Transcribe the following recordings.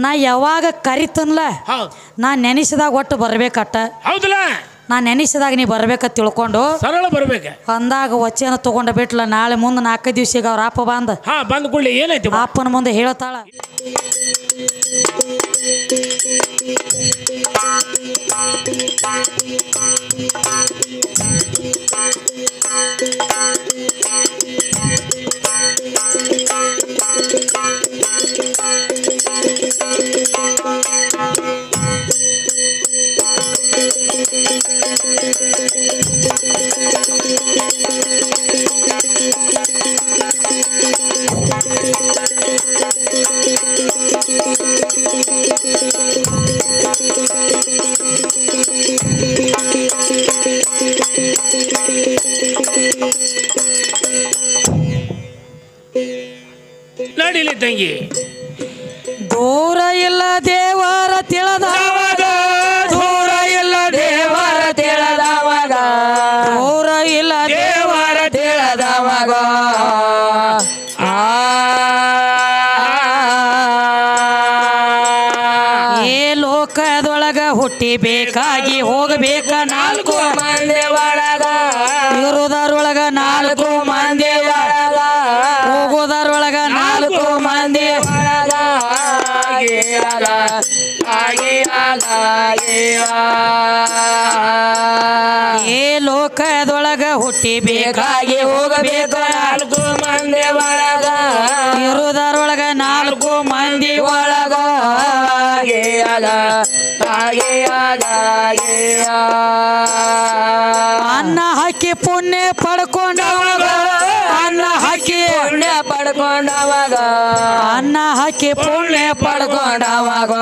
ನಾ ಯಾವಾಗ ಕರಿತನ್ಲ ನಾ ನೆನೆಸಿದಾಗ ಒಟ್ಟು ಬರ್ಬೇಕಟ್ಟ ಹೌದಲ್ಲ ನಾ ನೆನೆಸಿದಾಗ ನೀ ಬರ್ಬೇಕಂತ ತಿಳ್ಕೊಂಡು ಸರಳ ಬರ್ಬೇಕ ಅಂದಾಗ ವಚನ ತಗೊಂಡ ಬಿಟ್ಲ ನಾಳೆ ಮುಂದೆ 4 ದಿವಸಿಗೆ ಅವ್ರ ಅಪ್ಪ ಬಂದ ಕೂಡಲೇ ಏನೈತಿ ಅಪ್ಪನ ಮುಂದೆ ಹೇಳ್ತಾಳ ನಡಿಲಿ ತಂಗಿ ದೂರ ಇಲ್ಲ ದೇವರ ತಿಳಿದವಾಗ ದೂರ ಇಲ್ಲ ದೇವರ ತಿಳಿದವಾಗ ದೂರ ಇಲ್ಲ ದೇವರ ತಿಳಿದವಾಗ ಏ ಲೋಕದೊಳಗ ಹುಟ್ಟಿ ಬೇಕಾಗಿ ಹೋಗಬೇಕ 4 ಮಂದಿ ಒಳಗ ಇರುವುದರೊಳಗ 4 ಮಂದಿ ಒಳಗ ಹೋಗೋದರೊಳಗ 4 ಮಂದಿ ಒಳಗ ಏ ಲೋಕದೊಳಗ ಹುಟ್ಟಿ ಬೇಕಾಗಿ ಹೋಗಬೇಕ 4 ಮಂದಿ ಒಳಗ ಇರುವುದರೊಳಗ 4 ಮಂದಿ ಒಳಗ ಅನ್ನ ಹಾಕಿ ಪುಣ್ಯ ಪಡ್ಕೊಂಡವಾಗ ಅನ್ನ ಹಾಕಿ ಪುಣ್ಯ ಪಡ್ಕೊಂಡವಾಗ ಅನ್ನ ಹಾಕಿ ಪುಣ್ಯ ಪಡ್ಕೊಂಡವಾಗ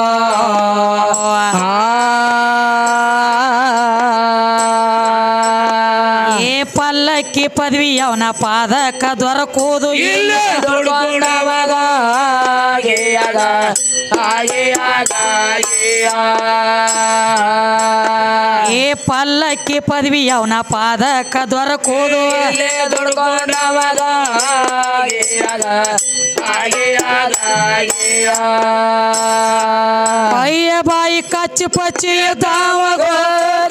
ಏ ಪಲ್ಲಕ್ಕಿ ಪದವಿ ಅವನ ಪಾದಕ ದೊರಕುವುದು ಇಲ್ಲ ದೊಡ್ಕೊಂಡವಾಗ ಏ ಪಲ್ಲಕ್ಕಿ ಪದವಿ ಅವನ ಪಾದಕ ದೊರಕುವುದು ದೊಡ್ಕೊಂಡವಾಗ ಕೈಯ ಬಾಯಿ ಕಚ್ಚಿ ಪಚ್ಚಿ ಎದ್ದಾವಾಗ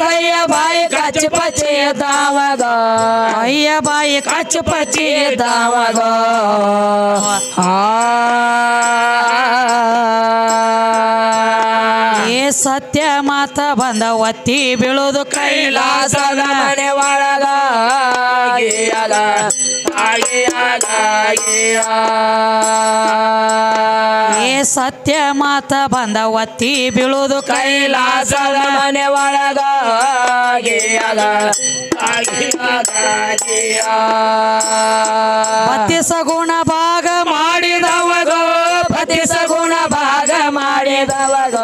ಕೈಯ ಬಾಯಿ ಕಚ್ಚಿ ಪಚ್ಚಿ ಎದ್ದಾವಾಗ ಕೈಯ ಬಾಯಿ ಕಚ್ಚಿ ಪಚ್ಚಿ ಎದ್ದಾವಾಗ ಏ ಸತ್ಯ ಮಾತ ಬಂದ ಒತ್ತಿ ಬೀಳೋದು ಕೈಲಾಸದ ಮನೆ ಒಳಗ ಏ ಸತ್ಯ ಮಾತ ಬಂದ ಒತ್ತಿ ಬೀಳೋದು ಕೈಲಾಸದ ಮನೆ ಒಳಗ ಪತಿ ಸಗುಣ ಭಾಗ ಮಾಡಿದವಾಗ ಪತಿ ಸಗುಣ ಭಾಗ ಮಾಡಿದವಾಗ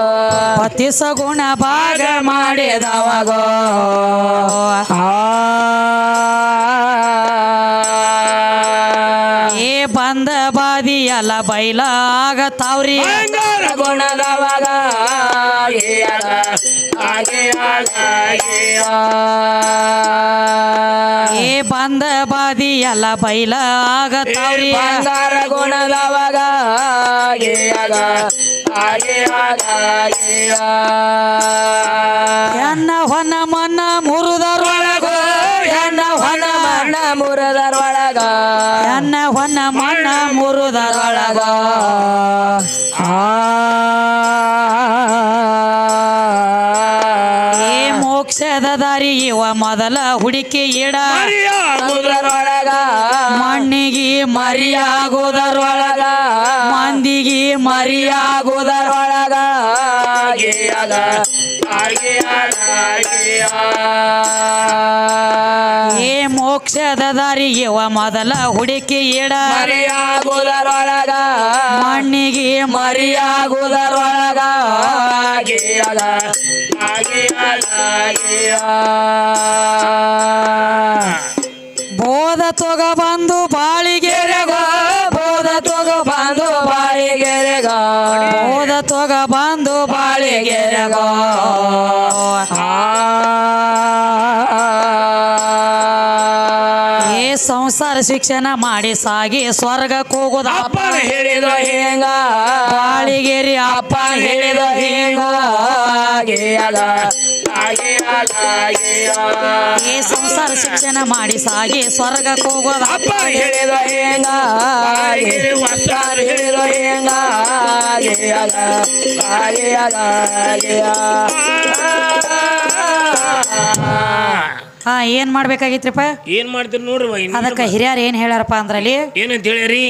ಪತಿ ಸಗುಣ ಭಾಗ ಮಾಡಿದವಾಗ ಏ ಬಂದ ಬಾದಿ ಎಲ್ಲ ಬೈಲ ಆಗತಾವ್ರಿ ಗುಣದವಾಗ ಏ ಬಂದ ಬಾದಿ ಎಲ್ಲ ಬೈಲ ಆಗತಾವ್ರಿ ಬಂಗಾರ ಗುಣದವಾಗ ಎನ್ನ ಹೊನ್ನ ಮನ್ನ ಮುರುದರೊಳಗ ಎನ್ನ ಹೊನ್ನ ಮಣ್ಣ ಮುರದರೊಳಗ ಎನ್ನ ಹೊನ್ನ ಮನ್ನ ಮುರುದರೊಳಗ ಏ ಮೋಕ್ಷದ ದಾರಿ ಇವ ಮೊದಲ ಹುಡುಕಿ ಇಡ ಮುರದರೊಳಗ ಮಣ್ಣಿಗೆ ಮರಿಯಾಗೋದರೊಳಗ ಮಂದಿಗೆ ಮರಿಯಾಗೋದರೊಳಗ ಏ ಮೋಕ್ಷದ ದಾರಿ ಇವ ಮೊದಲ ಹುಡುಕಿ ಇಡ ಮರಿಯಾಗುವುದರೊಳಗ ಮಣ್ಣಿಗೆ ಮರಿಯಾಗುವುದರೊಳಗ ಬೋಧ ತೊಗ ಬಂದು ಬಾಳಿಗೆರೆಗ ಬೋಧ ತೊಗ ಬಂದು ಬಾಳಿಗೆರೆಗ ಬೋಧ ತೊಗ ಬಂದು ಬಾಳಿಗೆರೆಗ ಏ ಸಂಸಾರ ಶಿಕ್ಷಣ ಮಾಡಿ ಸಾಗಿ ಸ್ವರ್ಗಕ್ಕೆ ಹೋಗೋದ ಅಪ್ಪನ ಹೇಳಿದ ಹೇಂಗ ಬಾಳಿಗೆರಿ ಅಪ್ಪ ಹೇಳಿದ ಹಿಂಗಾಗಿಯಾಗ ಈ ಸಂಸಾರ ಶಿಕ್ಷಣ ಮಾಡಿ ಸಾಗಿ ಸ್ವರ್ಗಕ್ಕೆ ಹೋಗೋದ ಅಪ್ಪ ಹೇಳಿದ ಹಿಂಗಾಗಿ ಹೇಳಿದ ಹಿಂಗಾಗಿಯಾಗ ಹಾ ಏನ್ ಮಾಡ್ಬೇಕಾಗಿತ್ರಿಪ್ಪ ಏನ್ ಮಾಡ್ತೀರಿ ನೋಡ್ರಿ ಅದಕ್ಕೆ ಹಿರಿಯರು ಏನ್ ಹೇಳ್ಯಾರಪ್ಪ ಅಂದ್ರಲ್ಲಿ ಏನಂತ ಹೇಳಿರಿ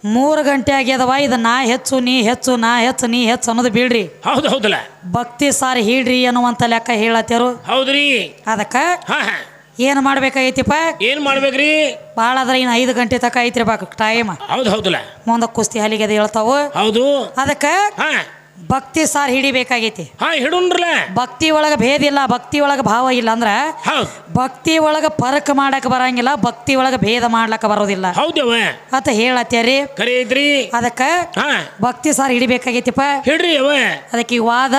3 ಗಂಟೆ ಆಗ್ಯದವ ಇದು ನಾ ಹೆಚ್ಚು ನೀ ಹೆಚ್ಚು ನಾ ಹೆಚ್ಚು ನೀ ಹೆಚ್ಚು ಅನ್ನೋದು ಬಿಡ್ರಿ ಹೌದು ಹೌದಲ್ಲ ಭಕ್ತಿ ಸಾರಿ ಹಿಡ್ರಿ ಅನ್ನುವಂತ ಲೆಕ್ಕ ಹೇಳತ್ತೇರು ಹೌದ್ರಿ ಅದಕ್ಕ ಹಾ ಹಾ ಏನ್ ಮಾಡ್ಬೇಕಾಗೈತಿಪ್ಪ ಏನ್ ಮಾಡ್ಬೇಕ್ರಿ ಭಾಳ ಅದ್ರ ಇನ್ನು 5 ಗಂಟೆ ತಕ ಐತ್ರಿ ಟೈಮ್ ಹೌದು ಹೌದಲ್ಲ ಮುಂದೆ ಕುಸ್ತಿ ಹಲಿಗೆ ಅದು ಹೇಳ್ತಾವು ಹೌದು ಅದಕ್ಕ ಹಾ ಭಕ್ತಿ ಸಾರ್ ಹಿಡಿಬೇಕಾಗೈತಿ ಹಾ ಹಿಡುನ್ರಲ್ಲ ಭಕ್ತಿ ಒಳಗ ಭೇದ ಇಲ್ಲ ಭಕ್ತಿ ಒಳಗ ಭಾವ ಇಲ್ಲ ಅಂದ್ರ ಹೌದು ಭಕ್ತಿ ಒಳಗ ಪರಕ್ ಮಾಡಕ್ ಬರಂಗಿಲ್ಲ ಭಕ್ತಿ ಒಳಗ ಭೇದ ಮಾಡ್ಲಕ್ಕ ಬರೋದಿಲ್ಲ ಹೌದವ ಅಂತ ಹೇಳತ್ತೇರಿ ಕರೆ ಐತ್ರಿ ಅದಕ್ಕ ಹಾ ಭಕ್ತಿ ಸಾರ್ ಹಿಡಿಬೇಕಾಗೈತಿಪ್ಪ ಹಿಡ್ರಿ ಅವ ಅದಕ್ಕೆ ಈ ವಾದ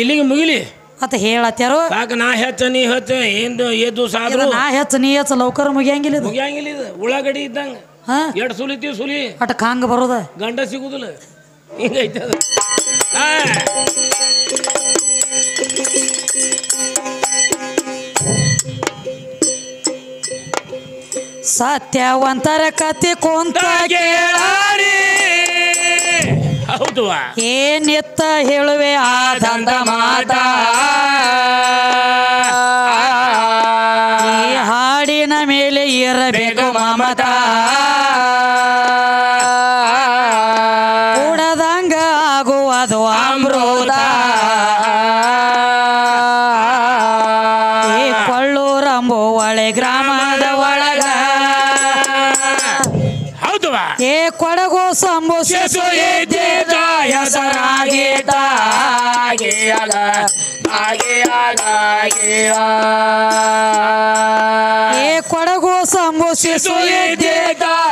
ಇಲ್ಲಿಗೆ ಮುಗಿಲಿ ಅಂತ ಹೇಳತ್ತೇರು ಸಾಕ ನಾ ಹೆಚ್ಚ ನೀ ಹೆಚ್ಚ ಏನು ಏದು ಸಾದ್ರು ನಾ ಹೆಚ್ಚು ನೀ ಹೆಚ್ಚು ಲೌಕರ ಮುಗಿಯಂಗಿಲ್ಲ ಇದು ಮುಗಿಯಂಗಿಲ್ಲ ಇದು ಉಳ್ಳಾಗಡ್ಡಿ ಇದ್ದಂಗ ಹಾ ಎರಡು ಸುಲಿತೀವಿ ಸುಲಿ ಅಟ ಕಾಂಗ ಬರೋದ ಗಂಡ ಸಿಗುದಿಲ್ಲ ಹಿಂಗೈತೆ ಅದು ಸತ್ಯವಂತರ ಕತೆ ಕುಂತ ಕೇಳಾರಿ ಹೌದು ಏನಿತ್ತ ಹೇಳುವೆ ಆದಂತ ಮಾತ ಈ ಹಾಡಿನ ಮೇಲೆ ಇರಬೇಕು ಮಮತ ಕೂಡದಂಗ ಆಗುವುದು ಅಮೃತ ಈ ಕೊಳ್ಳೂರಂಬು ಒಳೆ ಗ್ರಾಮದ ಒಳಗ ಹೌದು ಏ ಕೊಡಗು ಸಂಭೂಷಿಸು ಹೆಸರಾಗೀತ ಏ ಕೊಡಗು ಸಂಭೂಷಿಸು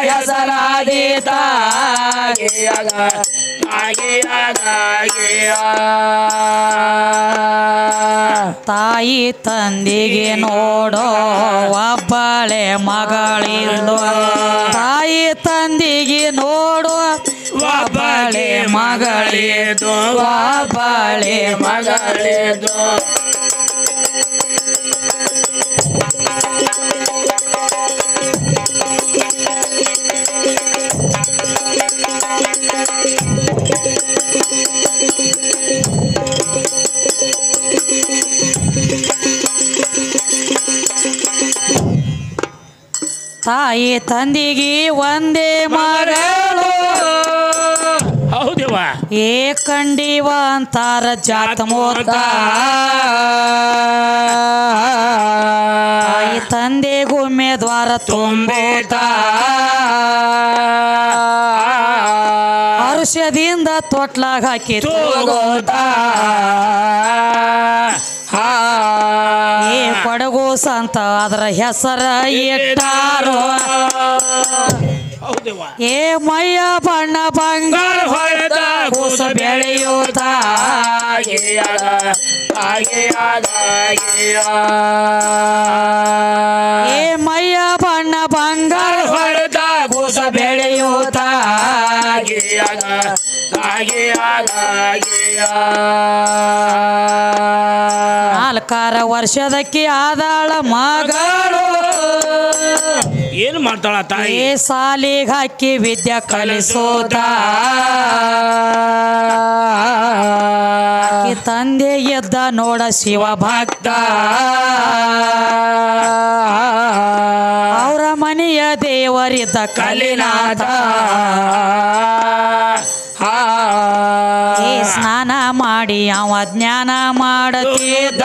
ಹೆಸರಾದೀತ ತಾಯಿ ತಂದಿಗೆ ನೋಡೋ ಒಬ್ಬಳೆ ಮಗಳಿಂದು ತಾಯಿ ತಂದಿಗೆ ನೋಡೋ ಒಬ್ಬಳೆ ಮಗಳಿದು ಒಬ್ಬಳೆ ಮಗಳಿದು ತಾಯಿ ತಂದಿಗೆ ಒಂದೇ ಮಗಳು ಹೌದವ ಏ ಕಂಡಿವ ಅಂತಾರ ಜಾತ ಮೋತ ತಾಯಿ ತಂದೆಗೂ ಉಮೇದ್ವಾರ ತುಂಬೇತ ಹರುಷದಿಂದ ತೊಟ್ಲಾಗ ಹಾಕಿ ತೂಗೋತ ಏ ಕೊಡಗು ಸಂತ ಅದರ ಹೆಸರ ಇಟ್ಟಾರೋ ಹೌದವ ಏ ಮಯ್ಯ ಬಣ್ಣ ಬಂಗಾರ ಹೊಡೆದ ಕೂಸ ಬೆಳೆಯೂತ ಏ ಮಯ್ಯ ಬಣ್ಣ ಬಂಗಾರ ಹೊಡೆದ ಕೂಸ ಬೆಳೆಯೂತ ನಾಲ್ಕಾರ ವರ್ಷದಕ್ಕೆ ಆದಾಳ ಮಗಳು ಏನ್ ಮಾಡ್ತಾಳ ತಾಯಿ ಏ ಸಾಲಿಗೆ ಹಾಕಿ ವಿದ್ಯೆ ಕಲಿಸೋದ ಆಕಿ ತಂದೆ ಎದ್ದ ನೋಡ ಶಿವ ಭಕ್ತ ಅವರ ಮನೆಯ ದೇವರಿದ್ದ ಕಲಿನಾಥ ಏ ಸ್ನಾನ ಮಾಡಿ ಅವ ಜ್ಞಾನ ಮಾಡತಿದ್ದ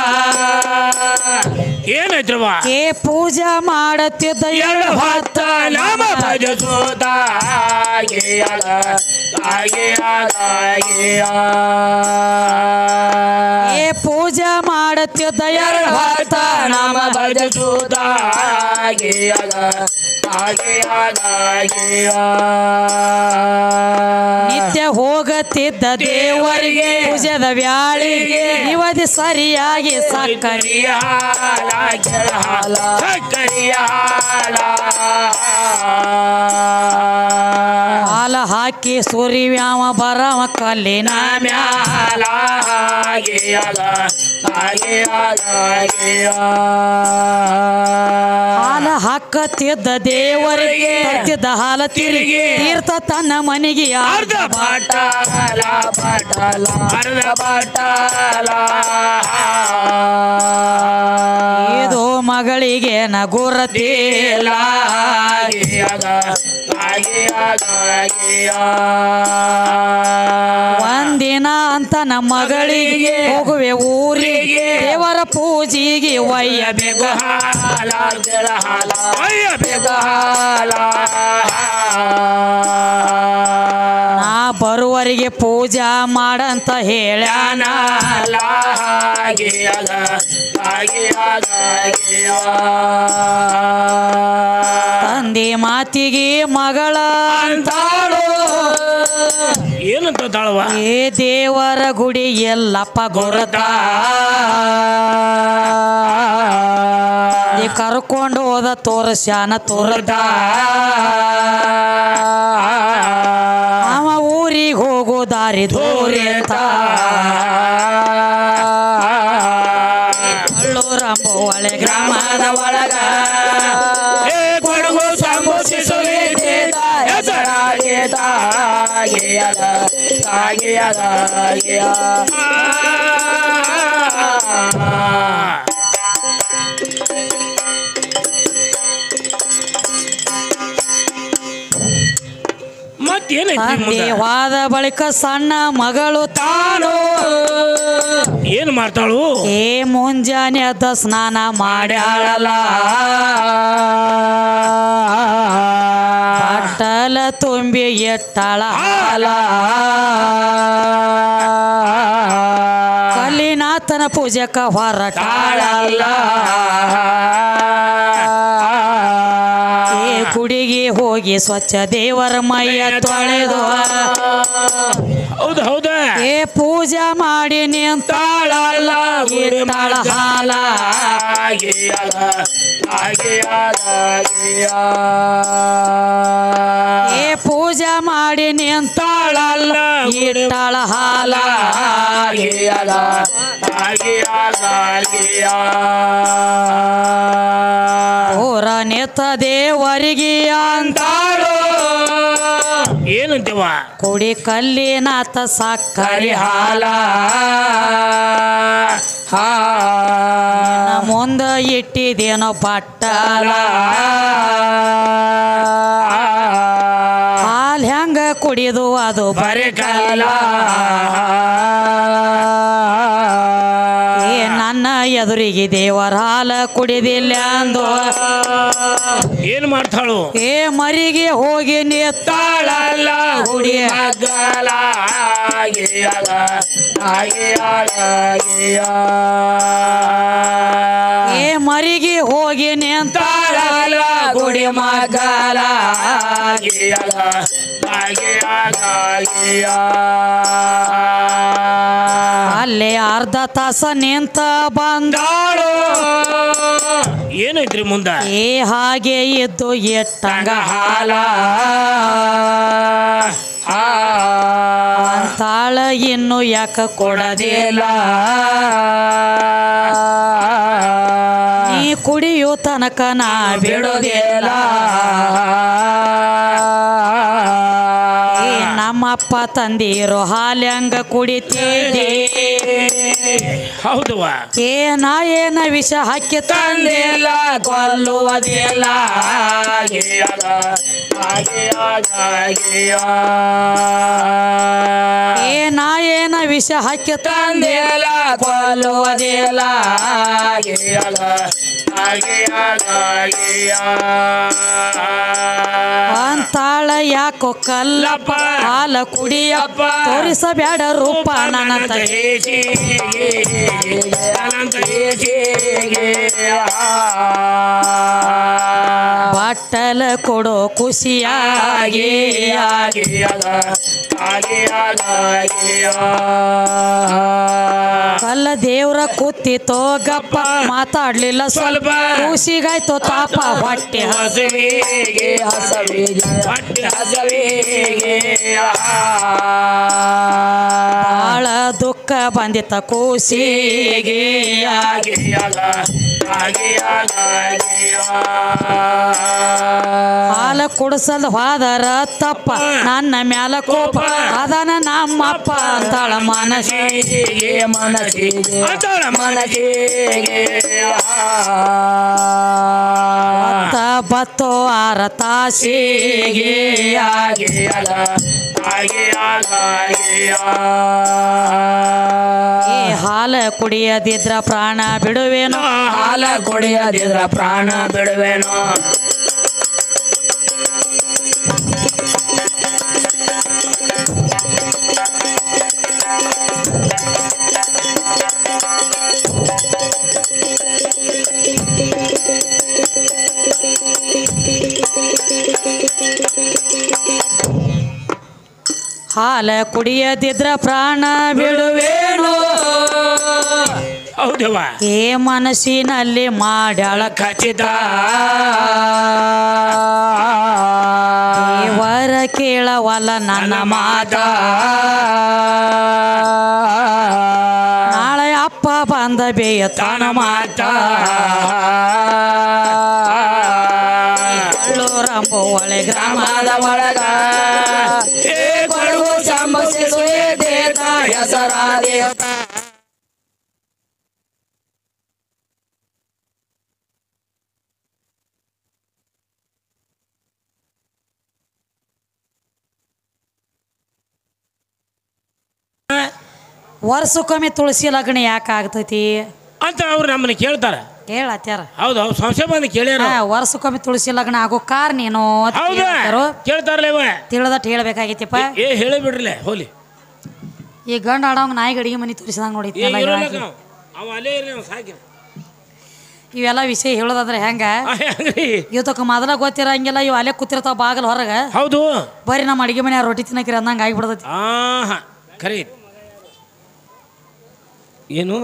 ಏನಾಯ್ತ್ರವ ಏ ಪೂಜಾ ಮಾಡತಿದ್ದ ಎರಡು ಹೊತ್ತ ನಾಮ ಭಜಸೋದ ಏ ಪೂಜಾ ಮಾಡತಿದ್ದ ಎರಡು ಹೊತ್ತ ನಾಮ ಭಜಸೋದ ನಿತ್ಯ ಹೋಗತಿದ್ದ ದೇವರಿಗೆ ಪೂಜದ ವ್ಯಾಳಿಗೆ ಇವದಿ ಸರಿಯಾಗಿ ಸಕ್ಕರೆ ಹಾಲ ಹಾಕಿ ಹಾಕಿ ಸುರಿವ್ಯಾವ ಬರವ ಕಲ್ಲಿನ ಮ್ಯಾಲ ಹಾಗೆಯಾಗ ಹಾಲ ಹಾಕತ್ತಿದ್ದ ದೇವರಿಗೆ ಹತ್ತಿದ್ದ ಹಾಲ ತಿರುಗಿ ತೀರ್ಥ ತನ್ನ ಮನೆಗೆ ಅರ್ಧ ಬಟಲ ಬಟಲ ಅರ್ಧ ಬಟಲ ಇದು ಮಗಳಿಗೆ ನಗುರತಿಲ್ಲ ಒಂದಿನ ಅಂತ ನಮ್ಮ ಮಗಳಿಗೆ ಹೋಗುವೆ ಊರಿಗೆ ದೇವರ ಪೂಜೆಗೆ ಒಯ್ಯಬೇಕು ಹಾಲ ಹಾಲ ಒಯ್ಯಬೇಕು ಹಾಲ ನಾ ಬರುವರಿಗೆ ಪೂಜಾ ಮಾಡಂತ ಹೇಳ್ಯಾನ ತಂದೆ ಮಾತಿಗೆ ಮಗಳ ಅಂತಾಳು ಏನಂತ ತಾಳವ ಏ ದೇವರ ಗುಡಿ ಎಲ್ಲಪ್ಪ ಗುರುತ ಕರ್ಕೊಂಡು ಹೋದ ತೋರಸ್ಯಾನ ತೋರದ ಅವ ಊರಿಗೆ ಹೋಗೋ ದಾರಿ ದೂರಿ ಅಂತ ರಂಬ ಒಳೆ ಗ್ರಾಮದ ಒಳಗ ಕೊಡಗು ತಂದೆವಾದ ಬಳಿಕ ಸಣ್ಣ ಮಗಳು ತಾನು ಏನು ಮಾಡ್ತಾಳು ಏ ಮುಂಜಾನೆ ಅದ ಸ್ನಾನ ಮಾಡ್ಯಾಳಲ್ಲ ಬಟ್ಟಲ ತುಂಬಿ ಎಟ್ಟಾಳ ಹಾಲ ಕಲ್ಲಿನಾಥನ ಪೂಜಕ ಹೊರಟಾಳಲ್ಲ ಗುಡಿಗೆ ಹೋಗಿ ಸ್ವಚ್ಛ ದೇವರ ಮೈಯ ತೊಳೆದು ಹೌದು ಹೌದಾ ಏ ಪೂಜಾ ಮಾಡಿ ನಿಂತಾಳಲ್ಲ ಇಟ್ಟಾಳ ಹಾಲ ಏ ಪೂಜಾ ಮಾಡಿ ನಿಂತಾಳಲ್ಲ ಇಟ್ಟಾಳ ಹಾಲ ಊರ ನೆತ್ತ ದೇವರಿಗೆ ಅಂತಾಳು ಏನಂತೀವ ಕುಡಿ ಕಲ್ಲಿನಾಥ ಸಕ್ಕರೆ ಹಾಲ ಮುಂದ ಇಟ್ಟಿದೇನೋ ಬಟ್ಟಲ ಹಾಲ್ ಹೆಂಗ ಕುಡಿದು ಅದು ಬರೀ ಕಲ್ಲ ಏ ನನ್ನ ಎದುರಿಗೆ ದೇವರ ಹಾಲ ಕುಡಿದಿಲ್ಲ ಅಂದು ಏನ್ ಮಾಡ್ತಾಳು ಏ ಮರಿಗೆ ಹೋಗಿ ನಿತ್ತಾಳಲ್ಲ ಗುಡಿ ಮಗಲ ಏ ಮರಿಗೆ ಹೋಗಿ ನಿಂತಾಳಲ್ಲ ಗುಡಿ ಮಗಲ ಅಲ್ಲೇ ಅರ್ಧ ತಾಸ ನಿಂತ ಬಂದಾಳು ಏನೈತ್ರಿ ಮುಂದ ಏ ಹಾಗೆ ಇದ್ದು ಎಟ್ಟಂಗ ಹಾಲ ಅಂತಾಳ ಇನ್ನು ಯಾಕ ಕೊಡದಿಲ್ಲ ನೀ ಕುಡಿಯೋ ತನಕ ನಾ ಬಿಡೋದಿಲ್ಲ ನಮ್ಮಪ್ಪ ತಂದಿರೋ ಹಾಲ್ಯಂಗ ಕುಡಿತಿದ್ದೆ ಹೌದವ ಏನ ಏನ ವಿಷ ಹಾಕಿ ತಂದಿಲ್ಲ ಕೊಲ್ಲುವುದಿಲ್ಲ ಏನ ಏನ ವಿಷ ಹಾಕಿ ತಂದಿಲ್ಲ ಕೊಲ್ಲುವುದಿಲ್ಲ ಅಂತಾಳ ಯಾಕೋ ಕಲ್ಲಪ್ಪ ಹಾಲ ಕುಡಿಯಪ್ಪ ತೋರಿಸಬೇಡ ರೂಪ ನನ್ನ ಬಟ್ಟಲ ಕೊಡೋ ಖುಷಿಯಾಗಿ ಕಲ್ಲ ದೇವ್ರ ಕೂತಿತೋ ಗಪ್ಪ ಮಾತಾಡ್ಲಿಲ್ಲ ಸ್ವಲ್ಪ ಕೂಸಿಗಾಯ್ತು ತಾಪ ಹೊಟ್ಟೆ ಹಸುವಿಗೆ ಹೊಟ್ಟೆ ಹಸುವಿಗೆ ಬಾಳ ದುಃಖ ಬಂದಿತ್ತ ಕೂಸಿಗೆ ಹಾಲ ಕುಡಿಸಲ್ ಹೋದರ ತಪ್ಪ ನನ್ನ ಮ್ಯಾಲ ಕೋಪ ಅದನ ನಮ್ಮಪ್ಪ ಅಂತಾಳ ಮನಸ್ಸಿಗೆ ಬತ್ತೋ ಆರ ತಾಸಿಗೆ ಹಾಲ ಕುಡಿಯದಿದ್ರ ಪ್ರಾಣ ಬಿಡುವೇನೋ ಹಾಲ ಕುಡಿಯದಿದ್ರ ಪ್ರಾಣ ಬಿಡುವೇನೋ ಹಾಲ ಕುಡಿಯದಿದ್ರ ಪ್ರಾಣ ಬಿಡುವೇನೋ ಹೌದವ್ವ ಏ ಮನಸ್ಸಿನಲ್ಲಿ ಮಾಡ್ಯಾಳ ಖಚಿತ ದೇವರ ಕೇಳವಲ್ಲ ನನ್ನ ಮಾತ ನಾಳೆ ಅಪ್ಪ ಬಂದ ಬೇಯತಾನ ಮಾತ ರಂಬ ಒಳೆ ಗ್ರಾಮದ ಒಳಗ ಕೊಡುವ ಸಂಭವಿಸುವೆ ದೇತ ಹೆಸರಾದೇತ ವರ್ಷಕ್ಕೊಮ್ಮೆ ತುಳಸಿ ಲಗ್ನ ಯಾಕೆ ಆಗ್ತೈತಿ ಅಂತ ಅವ್ರು ನಮ್ಮನ್ನ ಕೇಳ್ತಾರ ಕೇಳತ್ಯಾರ ಹೌದು ಅವ್ರು ಸಂಶಯ ಬಂದು ಕೇಳ್ಯಾರ ವರ್ಷಕ್ಕೊಮ್ಮೆ ತುಳಸಿ ಲಗ್ನ ಆಗೋ ಕಾರಣ ಏನು ಹೌದಾ ಕೇಳ್ತಾರಲ್ಲ ತಿಳಿದಟ್ ಹೇಳ್ಬೇಕಾಗಿತ್ತಪ್ಪ ಏ ಹೇಳಿ ಬಿಡ್ರಲ್ಲ ಹೋಲಿ ಈ ಗಂಡ ಆಡೋಂಗ್ ನಾಯಿಗೆ ಅಡಿಗೆ ಮನೆ ತುಳಸಿದಂಗ ನೋಡಿದ್ವಿ ಅವ ಅಲ್ಲೇ ಇರ್ಲಿ ಅವ್ನು ಸಾಕಿ ಇವೆಲ್ಲ ವಿಷಯ ಹೇಳೋದಾದ್ರೆ ಹೆಂಗ ಇವತ್ತಕ್ಕ ಮೊದಲ ಗೊತ್ತಿರಂಗಿಲ್ಲ ಇವ್ ಅಲ್ಲೇ ಕೂತಿರ್ತಾವ ಬಾಗಲ್ ಹೊರಗ ಹೌದು ಬರೀ ನಮ್ಮ ಅಡಿಗೆ ಮನೆ ರೊಟ್ಟಿ ತಿನ್ನಕಿರ ಅಂದಂಗ ಆಗಿಬಿಡ್ತೈತಿ ಖರೀ ಏನು